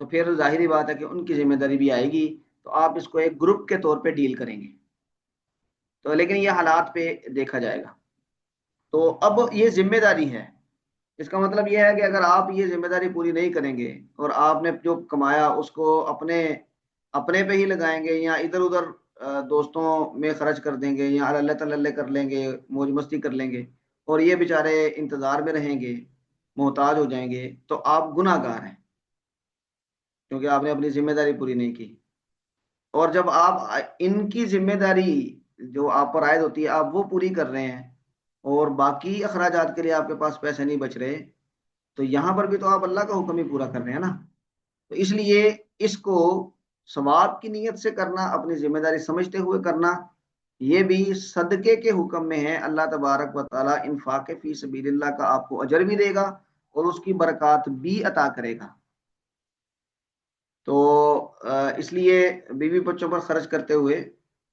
تو پھر ظاہری بات ہے کہ ان کی ذمہ داری بھی آئے گی، تو آپ اس کو ایک گروپ کے طور پہ ڈیل کریں گے۔ تو لیکن یہ حالات پہ دیکھا جائے گا۔ تو اب یہ ذمہ داری ہے، اس کا مطلب یہ ہے کہ اگر آپ یہ ذمہ داری پوری نہیں کریں گے اور آپ نے جو کمایا اس کو اپنے پہ ہی لگائیں گے، یا ادھر ادھر دوستوں میں خرچ کر دیں گے، یا اللہ تللے کر لیں گے، موج مستی کر لیں گے، اور یہ بیچارے انتظار میں رہیں گے، محتاج ہو جائیں گے، تو آپ گناہ گار ہیں، کیونکہ آپ نے اپنی ذمہ داری پوری نہیں کی۔ اور جب آپ ان کی ذمہ داری جو آپ پر عائد ہوتی ہے آپ وہ پوری کر رہے ہیں، اور باقی اخراجات کے لیے آپ کے پاس پیسے نہیں بچ رہے، تو یہاں پر بھی تو آپ اللہ کا حکم ہی پورا کر رہے ہیں نا۔ تو اس لیے اس کو ثواب کی نیت سے کرنا، اپنی ذمہ داری سمجھتے ہوئے کرنا، یہ بھی صدقے کے حکم میں ہے۔ اللہ تبارک و تعالیٰ انفاق فی سبیل اللہ کا آپ کو اجر بھی دے گا اور اس کی برکات بھی عطا کرے گا۔ تو اس لیے بیوی بچوں پر خرچ کرتے ہوئے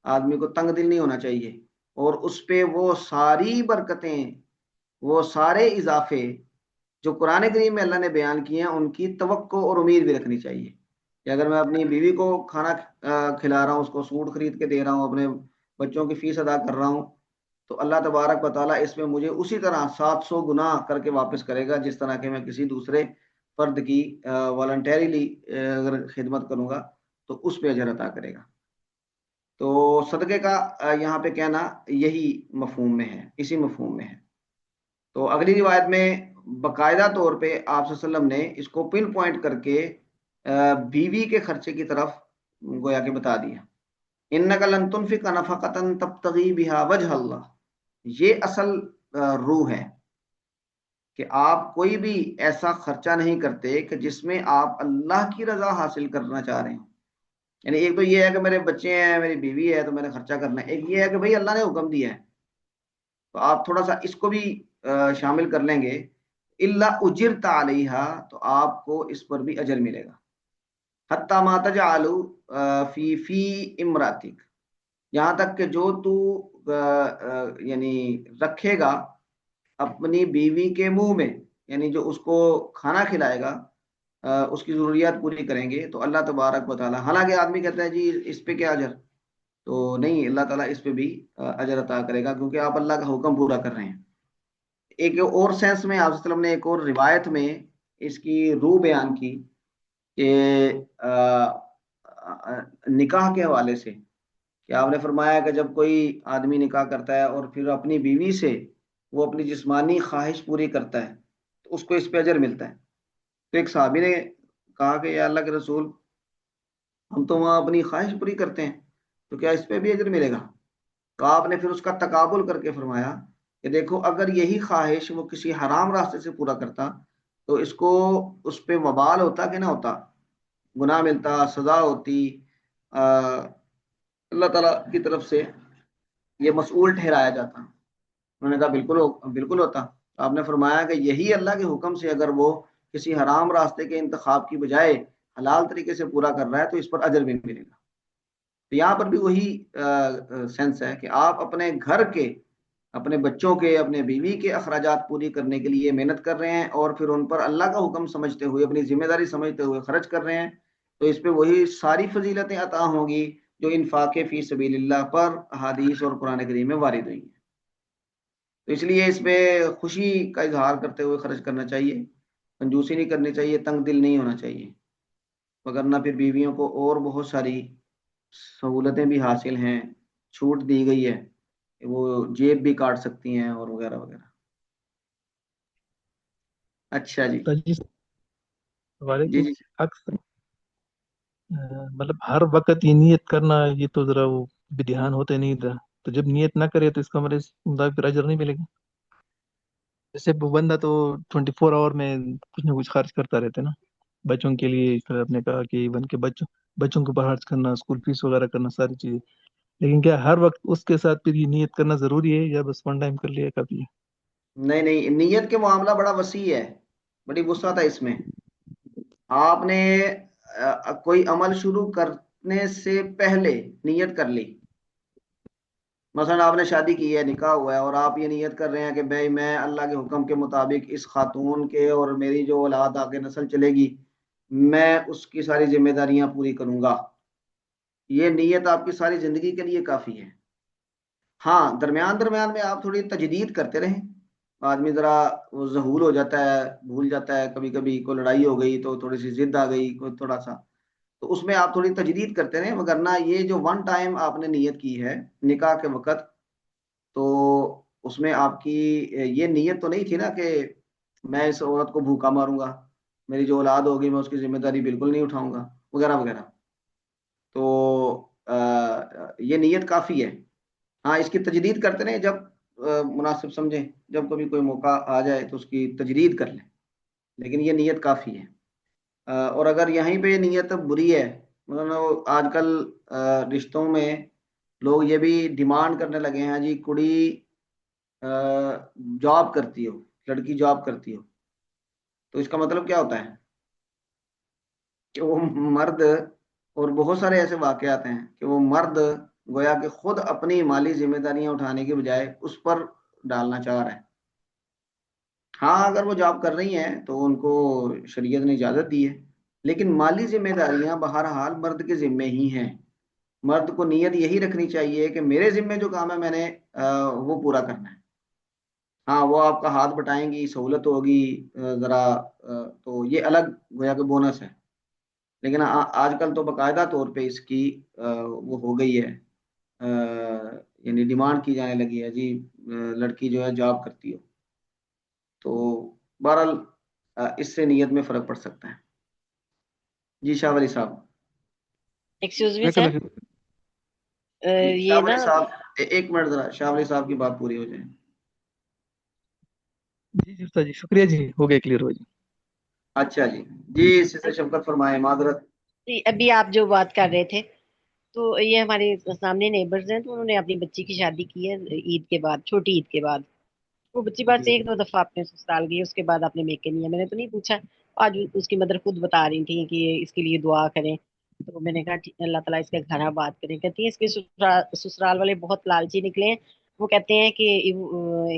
آدمی کو تنگ دل نہیں ہونا چاہیے، اور اس پہ وہ ساری برکتیں، وہ سارے اضافے جو قرآن کریم میں اللہ نے بیان کیے ہیں ان کی توقع اور امید بھی رکھنی چاہیے، کہ اگر میں اپنی بیوی کو کھانا کھلا رہا ہوں، اس کو سوٹ خرید کے دے رہا ہوں، اپنے بچوں کی فیس ادا کر رہا ہوں، تو اللہ تبارک و تعالیٰ اس میں مجھے اسی طرح 700 گنا کر کے واپس کرے گا، جس طرح کہ میں کسی دوسرے فرد کی والنٹیریلی اگر خدمت کروں گا تو اس پہ اجر عطا کرے گا۔ تو صدقے کا یہاں پہ کہنا یہی مفہوم میں ہے، اسی مفہوم میں ہے۔ تو اگلی روایت میں باقاعدہ طور پہ آپ صلی اللہ علیہ وسلم نے اس کو پن پوائنٹ کر کے بیوی کے خرچے کی طرف گویا کہ بتا دیا۔ انک لن تنفق نفقۃ تبتغی بہا وجہ اللہ، یہ اصل روح ہے کہ آپ کوئی بھی ایسا خرچہ نہیں کرتے کہ جس میں آپ اللہ کی رضا حاصل کرنا چاہ رہے ہیں۔ یعنی ایک تو یہ ہے کہ میرے بچے ہیں، میری بیوی ہے، تو میں نے خرچہ کرنا ہے، ایک یہ ہے کہ بھئی اللہ نے حکم دیا ہے، تو آپ تھوڑا سا اس کو بھی شامل کر لیں گے۔ اللہ اجرت علیہا، تو آپ کو اس پر بھی اجر ملے گا۔ حتی ما تجعل فی امراتک، یہاں تک کہ جو تو یعنی رکھے گا اپنی بیوی کے منہ میں، یعنی جو اس کو کھانا کھلائے گا، اس کی ضروریات پوری کریں گے، تو اللہ تبارک و تعالیٰ، حالانکہ آدمی کہتا ہے جی اس پہ کیا اجر، تو نہیں، اللہ تعالیٰ اس پہ بھی اجر عطا کرے گا، کیونکہ آپ اللہ کا حکم پورا کر رہے ہیں۔ ایک اور سینس میں آپ صلی اللہ علیہ وسلم نے ایک اور روایت میں اس کی روح بیان کی کہ نکاح کے حوالے سے، کہ آپ نے فرمایا کہ جب کوئی آدمی نکاح کرتا ہے اور پھر اپنی بیوی سے وہ اپنی جسمانی خواہش پوری کرتا ہے تو اس کو اس پہ اجر ملتا ہے۔ تو ایک صحابی نے کہا کہ یا اللہ کے رسول، ہم تو وہاں اپنی خواہش پوری کرتے ہیں، تو کیا اس پہ بھی اجر ملے گا؟ تو آپ نے پھر اس کا تقابل کر کے فرمایا کہ دیکھو، اگر یہی خواہش وہ کسی حرام راستے سے پورا کرتا تو اس کو اس پہ وبال ہوتا کہ نہ ہوتا، گناہ ملتا، سزا ہوتی، اللہ تعالیٰ کی طرف سے یہ مسئول ٹھہرایا جاتا۔ انہوں نے کہا بالکل بالکل ہوتا۔ آپ نے فرمایا کہ یہی اللہ کے حکم سے اگر وہ کسی حرام راستے کے انتخاب کی بجائے حلال طریقے سے پورا کر رہا ہے تو اس پر اجر بھی ملے گا۔ تو یہاں پر بھی وہی سینس ہے کہ آپ اپنے گھر کے، اپنے بچوں کے، اپنے بیوی کے اخراجات پوری کرنے کے لیے محنت کر رہے ہیں، اور پھر ان پر اللہ کا حکم سمجھتے ہوئے، اپنی ذمہ داری سمجھتے ہوئے خرچ کر رہے ہیں، تو اس پہ وہی ساری فضیلتیں عطا ہوں گی جو انفاق فی سبیل اللہ پر احادیث اور قرآن کریم میں وارد ہوئی ہیں۔ تو اس لیے اس پہ خوشی کا اظہار کرتے ہوئے خرچ کرنا چاہیے، کنجوسی نہیں کرنی چاہیے، تنگ دل نہیں ہونا چاہیے، وگرنہ پھر بیویوں کو اور بہت ساری سہولتیں بھی حاصل ہیں، چھوٹ دی گئی ہے، وہ جیب بھی کاٹ سکتی ہیں اور وغیرہ وغیرہ۔ اچھا جی، جی جی وعلیکم جی اکثر مطلب ہر وقت یہ نیت کرنا، یہ تو ذرا وہ بھی دھیان ہوتے نہیں تھا، تو جب نیت نہ کرے تو اس کا مطابق اجر نہیں ملے گا۔ جیسے وہ بندہ تو 24 آور میں کچھ نہ کچھ خرچ کرتا رہتا ہے نا، بچوں کے لیے، اس طرح آپ نے کہا کہ ایون کے بچوں کے اوپر خرچ کرنا، اسکول فیس وغیرہ کرنا، ساری چیزیں، لیکن کیا ہر وقت اس کے ساتھ پھر یہ نیت کرنا ضروری ہے یا بس ون ٹائم کر لیا کافی ہے؟ نہیں، نیت کے معاملہ بڑا وسیع ہے، بڑی وسعت ہے اس میں۔ آپ نے کوئی عمل شروع کرنے سے پہلے نیت کر لی، مثلا آپ نے شادی کی ہے، نکاح ہوا ہے، اور آپ یہ نیت کر رہے ہیں کہ بھائی میں اللہ کے حکم کے مطابق اس خاتون کے اور میری جو اولاد آگے نسل چلے گی، میں اس کی ساری ذمہ داریاں پوری کروں گا، یہ نیت آپ کی ساری زندگی کے لیے کافی ہے۔ ہاں، درمیان درمیان میں آپ تھوڑی تجدید کرتے رہیں، آدمی ذرا وہ ذہول ہو جاتا ہے، بھول جاتا ہے، کبھی کبھی کوئی لڑائی ہو گئی تو تھوڑی سی ضد آ گئی، کوئی تھوڑا سا، تو اس میں آپ تھوڑی تجدید کرتے رہیں، وگرنہ یہ جو ون ٹائم آپ نے نیت کی ہے نکاح کے وقت، تو اس میں آپ کی یہ نیت تو نہیں تھی نا کہ میں اس عورت کو بھوکا ماروں گا، میری جو اولاد ہوگی میں اس کی ذمہ داری بالکل نہیں اٹھاؤں گا، وغیرہ وغیرہ۔ تو یہ نیت کافی ہے۔ ہاں، اس کی تجدید کرتے رہیں، جب مناسب سمجھیں، جب کبھی کوئی موقع آ جائے تو اس کی تجدید کر لیں، لیکن یہ نیت کافی ہے۔ اور اگر یہیں پہ نیت بری ہے، مطلب آج کل رشتوں میں لوگ یہ بھی ڈیمانڈ کرنے لگے ہیں، جی کڑی جاب کرتی ہو، لڑکی جاب کرتی ہو، تو اس کا مطلب کیا ہوتا ہے کہ وہ مرد، اور بہت سارے ایسے واقعات ہیں کہ وہ مرد گویا کہ خود اپنی مالی ذمہ داریاں اٹھانے کے بجائے اس پر ڈالنا چاہ رہا ہے۔ ہاں، اگر وہ جاب کر رہی ہیں تو ان کو شریعت نے اجازت دی ہے، لیکن مالی ذمہ داریاں بہرحال مرد کے ذمے ہی ہیں۔ مرد کو نیت یہی رکھنی چاہیے کہ میرے ذمے جو کام ہے میں نے وہ پورا کرنا ہے۔ ہاں، وہ آپ کا ہاتھ بٹائیں گی، سہولت ہوگی ذرا، تو یہ الگ گویا کہ بونس ہے، لیکن آج کل تو باقاعدہ طور پہ اس کی وہ ہو گئی ہے یعنی ڈیمانڈ کی جانے لگی ہے جی لڑکی جو ہے جاب کرتی ہو، تو بہرحال اس سے نیت میں فرق پڑ سکتا ہے۔ جی شاہ ولی صاحب، ایکسکیوز می میں سر، کرنا شروع جی یہ شاہ نا ولی صاحب ایک منٹ ذرا، شاہ ولی صاحب کی بات پوری ہو جائے۔ جی جی استاد جی، شکریہ جی، ہو گیا، کلیئر ہو جی۔ اچھا جی، جی سسٹر شفقت فرمائیں، معذرت۔ جی، ابھی آپ جو بات کر رہے تھے، تو یہ ہمارے سامنے نیبرز ہیں، تو انہوں نے اپنی بچی کی شادی کی ہے عید کے بعد، چھوٹی عید کے بعد۔ وہ بچی بات سے جی ایک دو دفعہ اپنے سسرال گئی، اس کے بعد اپنے میکے نہیں ہے۔ میں نے تو نہیں پوچھا، آج اس کی مدر خود بتا رہی تھی کہ اس کے لیے دعا کریں، تو میں نے کہا اللہ تعالیٰ اس کا گھر آباد کریں۔ کہتی ہیں اس کے سسرال والے بہت لالچی نکلے ہیں، وہ کہتے ہیں کہ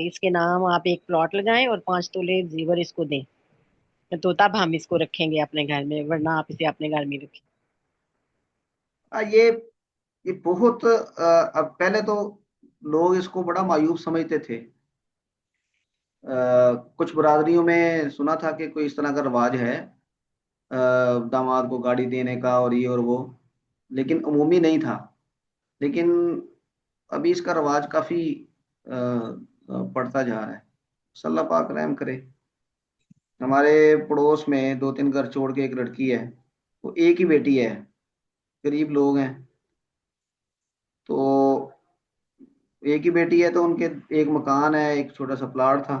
اس کے نام آپ ایک پلاٹ لگائیں اور 5 تولے زیور اس کو دیں، تو تب ہم اس کو رکھیں گے اپنے گھر میں، ورنہ آپ اسے اپنے گھر میں رکھیں۔ یہ بہت اب پہلے تو لوگ اس کو بڑا معیوب سمجھتے تھے، کچھ برادریوں میں سنا تھا کہ کوئی اس طرح کا رواج ہے داماد کو گاڑی دینے کا اور یہ اور وہ، لیکن عمومی نہیں تھا۔ لیکن ابھی اس کا رواج کافی پڑتا جا رہا ہے، صلی اللہ پاک رحم کرے۔ ہمارے پڑوس میں 2-3 گھر چھوڑ کے ایک لڑکی ہے، وہ ایک ہی بیٹی ہے، غریب لوگ ہیں، تو ایک ہی بیٹی ہے، تو ان کے ایک مکان ہے، ایک چھوٹا سا پلاٹ تھا،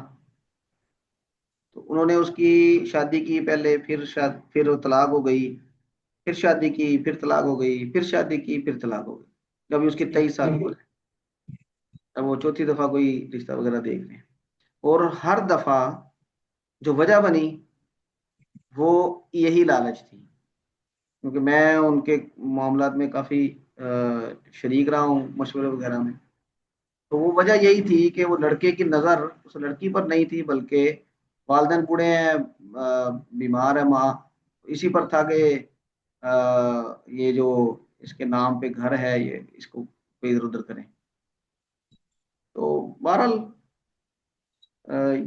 تو انہوں نے اس کی شادی کی پہلے، پھر وہ طلاق ہو گئی، پھر شادی کی، پھر طلاق ہو گئی، پھر شادی کی، پھر طلاق ہو گئی، ابھی اس کے 23 سال ہو گئے، اب وہ چوتھی دفعہ کوئی رشتہ وغیرہ دیکھ رہے ہیں، اور ہر دفعہ جو وجہ بنی وہ یہی لالچ تھی، کیونکہ میں ان کے معاملات میں کافی شریک رہا ہوں، مشورے وغیرہ میں، تو وہ وجہ یہی تھی کہ وہ لڑکے کی نظر اس لڑکی پر نہیں تھی، بلکہ والدین بوڑھے ہیں، بیمار ہے ماں، اسی پر تھا کہ یہ جو اس کے نام پہ گھر ہے یہ اس کو کوئی ادھر ادھر کریں۔ تو بہرحال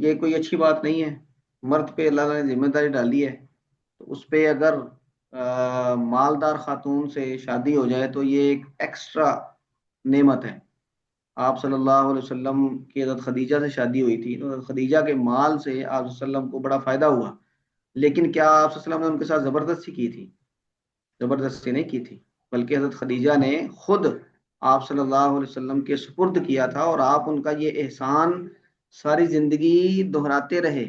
یہ کوئی اچھی بات نہیں ہے، مرد پہ اللہ نے ذمہ داری ڈالی ہے، تو اس پہ اگر مالدار خاتون سے شادی ہو جائے تو یہ ایک ایکسٹرا نعمت ہے۔ آپ صلی اللہ علیہ وسلم کی حضرت خدیجہ سے شادی ہوئی تھی، تو حضرت خدیجہ کے مال سے آپ صلی اللہ علیہ وسلم کو بڑا فائدہ ہوا، لیکن کیا آپ صلی اللہ علیہ وسلم نے ان کے ساتھ زبردستی کی تھی؟ زبردستی نہیں کی تھی، بلکہ حضرت خدیجہ نے خود آپ صلی اللہ علیہ وسلم کے سپرد کیا تھا، اور آپ ان کا یہ احسان ساری زندگی دہراتے رہے،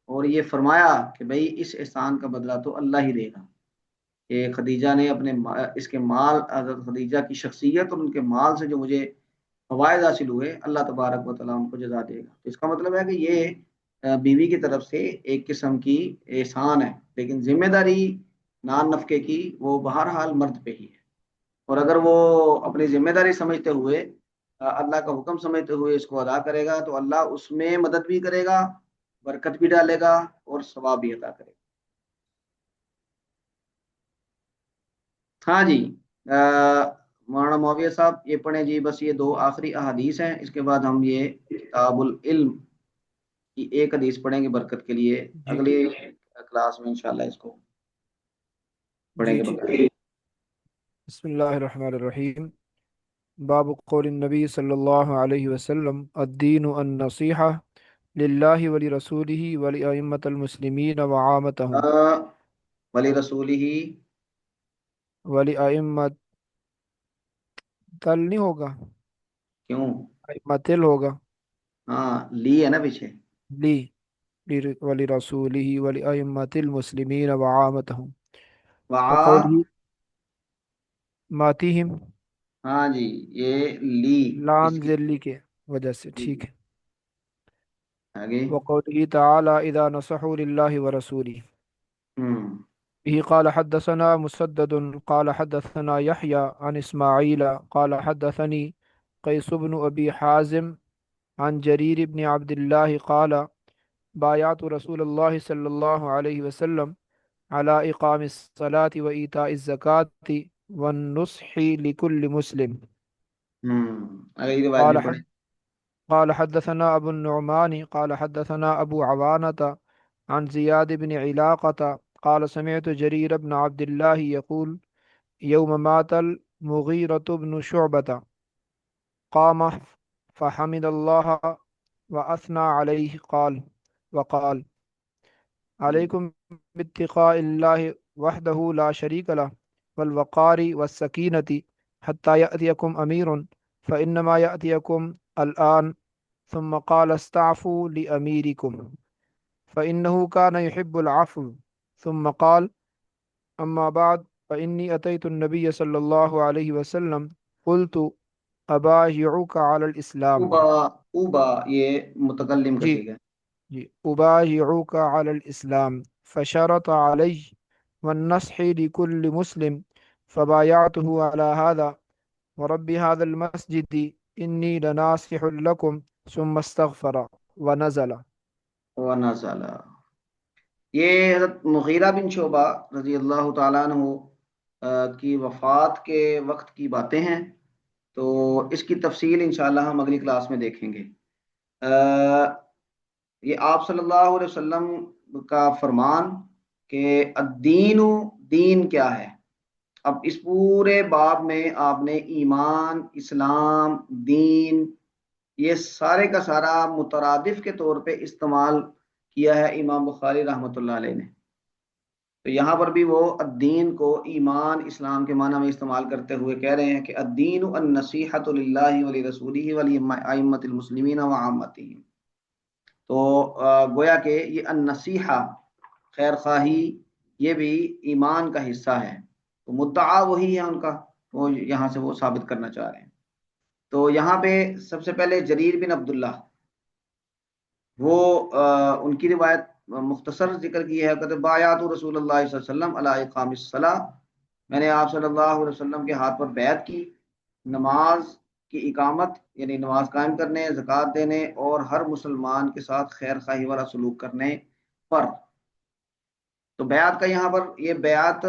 اور یہ فرمایا کہ بھئی اس احسان کا بدلہ تو اللہ ہی دے گا، کہ خدیجہ نے اپنے اس کے مال، حضرت خدیجہ کی شخصیت اور ان کے مال سے جو مجھے فوائد حاصل ہوئے، اللہ تبارک و تعالیٰ ان کو جزا دے گا۔ اس کا مطلب ہے کہ یہ بیوی کی طرف سے ایک قسم کی احسان ہے، لیکن ذمہ داری نان نفقے کی وہ بہرحال مرد پہ ہی ہے، اور اگر وہ اپنی ذمہ داری سمجھتے ہوئے، اللہ کا حکم سمجھتے ہوئے اس کو ادا کرے گا، تو اللہ اس میں مدد بھی کرے گا، برکت بھی ڈالے گا، اور ثواب بھی عطا کرے گا۔ ہاں جی، مولانا معاویہ صاحب یہ پڑھیں جی، بس یہ 2 آخری احادیث ہیں، اس کے بعد ہم یہ کتاب العلم کی ایک حدیث پڑھیں گے برکت کے لیے، جی اگلی کلاس میں انشاءاللہ اس کو پڑھیں جی گے ٹھیک ہے۔ برکت۔ بسم اللہ الرحمن الرحیم۔ باب قول النبی صلی اللہ علیہ وسلم الدین النصیحہ للہ ولرسولہ ولأئمة المسلمین وعامتہم ولی رسول ہی، ولأئمة تل نہیں ہوگا، کیوں؟ ائمتل ہوگا، ہاں لی ہے نا پیچھے، لی ولرسولہ ولأئمة المسلمین وعامتہم وعا، وقوله ماتیہم، ہاں جی یہ لی اس لام کی، ذلی کے وجہ سے، جی ٹھیک ہے۔ آگے، وقوله تعالی اذا نصحوا للہ ورسولہ، ہوں به قال حدثنا مسدد قال حدثنا يحيى عن إسماعيل قال حدثني قيس بن أبي حازم عن جرير بن عبد الله قال بايعت رسول الله صلى الله عليه وسلم على إقام الصلاة وإيتاء الزكاة والنصح لكل مسلم اگلی روایت قال بھی پڑھیں۔ قال حدثنا أبو النعمان قال حدثنا أبو عوانة عن زياد بن علاقة قال سمعت جرير بن عبد الله يقول يوم مات المغيرة بن شعبة قام فحمد الله وأثنى عليه وقال عليكم باتقاء الله وحده لا شريك له والوقار والسكينة حتى يأتيكم أمير فإنما يأتيكم الآن ثم قال استعفوا لأميركم فإنه كان يحب العفو ثم قال أما بعد فإني أتيت النبي صلى الله عليه وسلم قلت أبايعك على الإسلام اوبا، اوبا یہ متکلم کا جی صیغہ ہے۔ جی أبايعك على الإسلام فشرط علي والنصح لكل مسلم فبايعته على هذا ورب هذا المسجد إني لناصح لكم ثم استغفر ونزل ونزل، یہ حضرت مغیرہ بن شعبہ رضی اللہ تعالیٰ عنہ کی وفات کے وقت کی باتیں ہیں، تو اس کی تفصیل انشاءاللہ ہم اگلی کلاس میں دیکھیں گے۔ یہ آپ صلی اللہ علیہ وسلم کا فرمان کہ الدین، دین کیا ہے۔ اب اس پورے باب میں آپ نے ایمان، اسلام، دین، یہ سارے کا سارا مترادف کے طور پہ استعمال کیا ہے امام بخاری رحمۃ اللہ علیہ نے۔ تو یہاں پر بھی وہ الدین کو ایمان، اسلام کے معنی میں استعمال کرتے ہوئے کہہ رہے ہیں کہ الدین النصیحۃ للہ ولرسولہ ولائمۃ المسلمین وعامتہم۔ تو گویا کہ یہ النصیحہ، خیر خواہی، یہ بھی ایمان کا حصہ ہے، تو مدعا وہی ہے ان کا، وہ یہاں سے وہ ثابت کرنا چاہ رہے ہیں۔ تو یہاں پہ سب سے پہلے جریر بن عبداللہ، وہ ان کی روایت مختصر ذکر کی ہے، کہتے بایعت رسول اللہ صلی اللہ علیہ وسلم علی اقام الصلاۃ، میں نے آپ صلی اللہ علیہ وسلم کے ہاتھ پر بیعت کی نماز کی اقامت، یعنی نماز قائم کرنے، زکوٰۃ دینے اور ہر مسلمان کے ساتھ خیر خواہی والا سلوک کرنے پر۔ تو بیعت کا یہاں پر یہ بیعت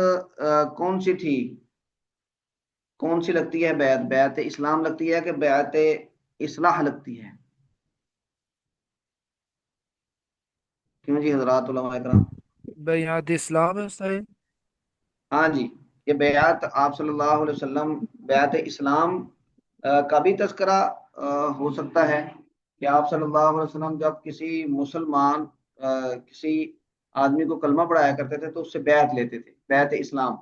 کون سی تھی، کون سی لگتی ہے بیعت؟ بیعت اسلام لگتی ہے کہ بیعت اصلاح لگتی ہے؟ کیوں جی حضرات علماء کرام؟ بیعت اسلام ہے صحیح۔ ہاں جی، یہ بیعت آپ صلی اللہ علیہ وسلم، بیعت اسلام کا بھی تذکرہ ہو سکتا ہے کہ آپ صلی اللہ علیہ وسلم جب کسی مسلمان کسی آدمی کو کلمہ پڑھایا کرتے تھے تو اس سے بیعت لیتے تھے، بیعت اسلام،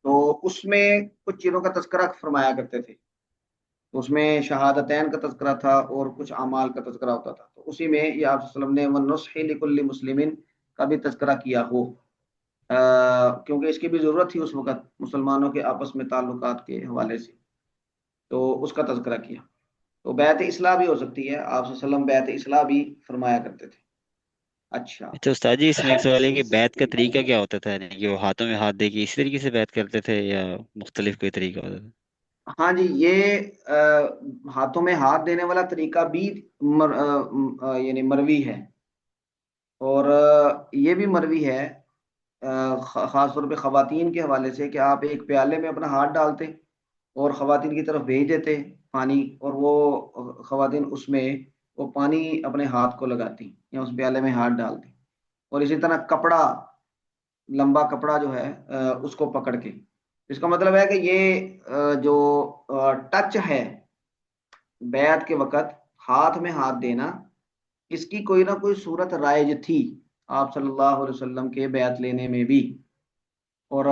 تو اس میں کچھ چیزوں کا تذکرہ فرمایا کرتے تھے، اس میں شہادتین کا تذکرہ تھا اور کچھ اعمال کا تذکرہ ہوتا تھا، تو اسی میں یہ آپ صلی اللہ علیہ وسلم نے وَالنُّصْحِ لِكُلِّ مُسْلِمٍ کا بھی تذکرہ کیا ہو، کیونکہ اس کی بھی ضرورت تھی اس وقت مسلمانوں کے آپس میں تعلقات کے حوالے سے، تو اس کا تذکرہ کیا۔ تو بیعت اصلاح بھی ہو سکتی ہے، آپ صلی اللہ علیہ وسلم بیعت اصلاح بھی فرمایا کرتے تھے۔ اچھا، اچھا استاد جی، اس میں ایک سوال ہے کہ بیعت کا طریقہ کیا ہوتا تھا، یعنی کہ وہ ہاتھوں میں ہاتھ دے کے اسی طریقے سے بیعت کرتے تھے یا مختلف کوئی طریقہ ہوتا تھا؟ ہاں جی، یہ ہاتھوں میں ہاتھ دینے والا طریقہ بھی یعنی مروی ہے، اور یہ بھی مروی ہے خاص طور پہ خواتین کے حوالے سے کہ آپ ایک پیالے میں اپنا ہاتھ ڈالتے اور خواتین کی طرف بھیج دیتے پانی، اور وہ خواتین اس میں وہ پانی اپنے ہاتھ کو لگاتی یا اس پیالے میں ہاتھ ڈالتی، اور اسی طرح کپڑا، لمبا کپڑا جو ہے اس کو پکڑ کے، اس کا مطلب ہے کہ یہ جو ٹچ ہے بیعت کے وقت، ہاتھ میں ہاتھ دینا، اس کی کوئی نہ کوئی صورت رائج تھی آپ صلی اللہ علیہ وسلم کے بیعت لینے میں بھی۔ اور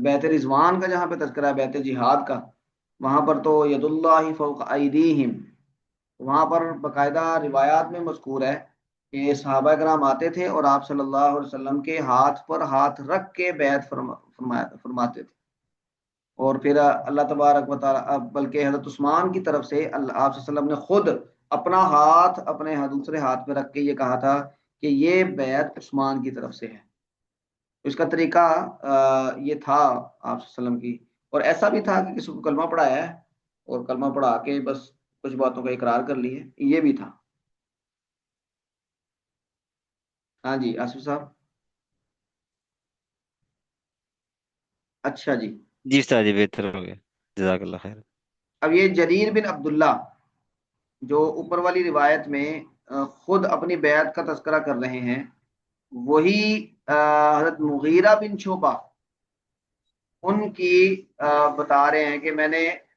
بیعت رضوان کا جہاں پہ تذکرہ ہے، بیعت جہاد کا، وہاں پر تو ید اللہ فوق ایدیہم، وہاں پر باقاعدہ روایات میں مذکور ہے کہ صحابہ کرام آتے تھے اور آپ صلی اللہ علیہ وسلم کے ہاتھ پر ہاتھ رکھ کے بیعت فرماتے تھے، اور پھر اللہ تبارک و تعالیٰ، بلکہ حضرت عثمان کی طرف سے آپ صلی اللہ علیہ وسلم نے خود اپنا ہاتھ اپنے دوسرے ہاتھ پہ رکھ کے یہ کہا تھا کہ یہ بیعت عثمان کی طرف سے ہے۔ اس کا طریقہ یہ تھا آپ صلی اللہ علیہ وسلم کی، اور ایسا بھی تھا کہ کسی کو کلمہ پڑھایا ہے اور کلمہ پڑھا کے بس کچھ باتوں کا اقرار کر لیے، یہ بھی تھا۔ ہاں جی آصف صاحب، اچھا جی، جی استاد جی، بہتر ہو گیا، جزاک اللہ خیر۔ اب یہ جریر بن عبداللہ جو اوپر والی روایت میں خود اپنی بیعت کا تذکرہ کر رہے ہیں، وہی حضرت مغیرہ بن شعبہ ان کی بتا رہے ہیں کہ میں نے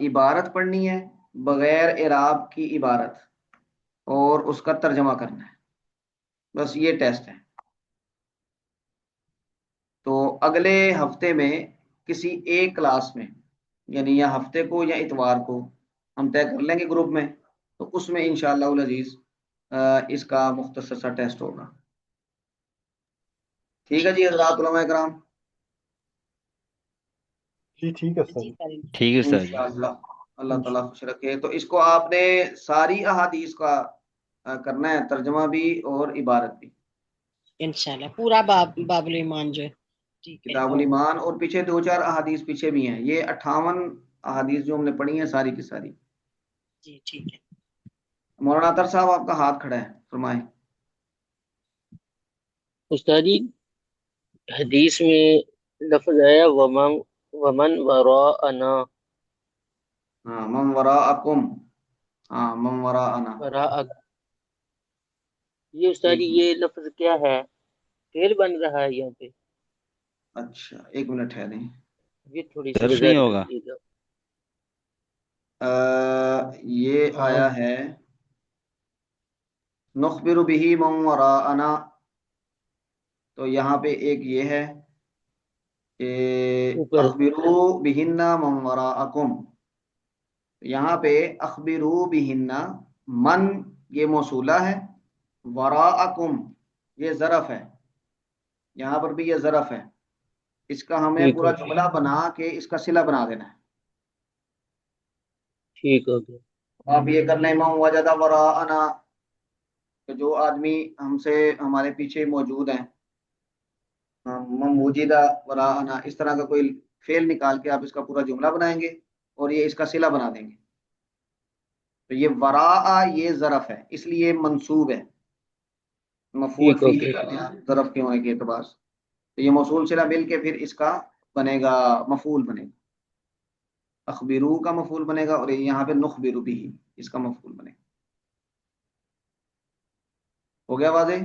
عبارت پڑھنی ہے بغیر اعراب کی عبارت، اور اس کا ترجمہ کرنا ہے، بس یہ ٹیسٹ ہے۔ تو اگلے ہفتے میں کسی ایک کلاس میں، یعنی یا ہفتے کو یا اتوار کو ہم طے کر لیں گے گروپ میں، تو اس میں انشاءاللہ العزیز اس کا مختصر سا ٹیسٹ ہوگا۔ ٹھیک ہے جی حضرات علماء کرام، جی ٹھیک ہے جی سر، سر ٹھیک ہے سر جی۔ انشاءاللہ اللہ تعالیٰ خوش رکھے۔ تو اس کو آپ نے ساری احادیث کا کرنا ہے، ترجمہ بھی اور عبارت بھی، انشاءاللہ پورا باب الایمان جو ہے، ٹھیک ہے کتاب الایمان، اور پیچھے 2-4 احادیث پیچھے بھی ہیں، یہ 58 احادیث جو ہم نے پڑھی ہیں ساری کی ساری۔ جی ٹھیک ہے۔ مولانا اطہر صاحب آپ کا ہاتھ کھڑا ہے، فرمائیں۔ استاد جی حدیث میں لفظ آیا ومن وراءنا، ہاں من وراءکم، ہاں من وراءنا، یہ استاد جی یہ لفظ کیا ہے؟ فعل بن رہا ہے یہاں پہ؟ اچھا ایک منٹ ہے نہیں، یہ تھوڑی سی ظرف وضاحت نہیں ہوگا؟ کیجیے گا۔ یہ آیا ہے نخبر به من وراءنا، تو یہاں پہ ایک یہ ہے کہ اخبروا بہن من وراءکم، یہاں پہ اخبروا بہن، من یہ موصولہ ہے، وراءکم یہ ظرف ہے، یہاں پر بھی یہ ظرف ہے، اس کا ہمیں پورا جملہ بنا کے اس کا صلہ بنا دینا ہے۔ ٹھیک ہو گیا۔ آپ یہ کر لیں من وجد وراءنا، کہ جو آدمی ہم سے ہمارے پیچھے موجود ہیں، من وجد وراءنا، اس طرح کا کوئی فعل نکال کے آپ اس کا پورا جملہ بنائیں گے اور یہ اس کا صلہ بنا دیں گے۔ تو یہ وراء یہ ظرف ہے، اس لیے منصوب ہے، مفعول فیہ کرتے ہیں ظرف کے ہونے کے اعتبار سے، تو یہ موصول صلہ مل کے پھر اس کا بنے گا مفعول بنے گا، اخبرو کا مفعول بنے گا، اور یہاں پہ نخبر بھی اس کا مفعول بنے گا۔ ہو گیا واضح؟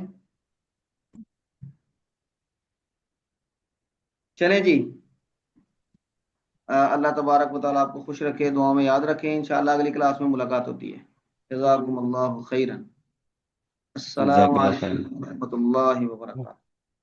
چلیں جی، اللہ تبارک و تعالیٰ آپ کو خوش رکھے، دعا میں یاد رکھیں، انشاءاللہ اگلی کلاس میں ملاقات ہوتی ہے۔ جزاکم اللہ خیرا، السلام جزاک اللہ خیر۔ علیکم ورحمۃ اللہ وبرکاتہ۔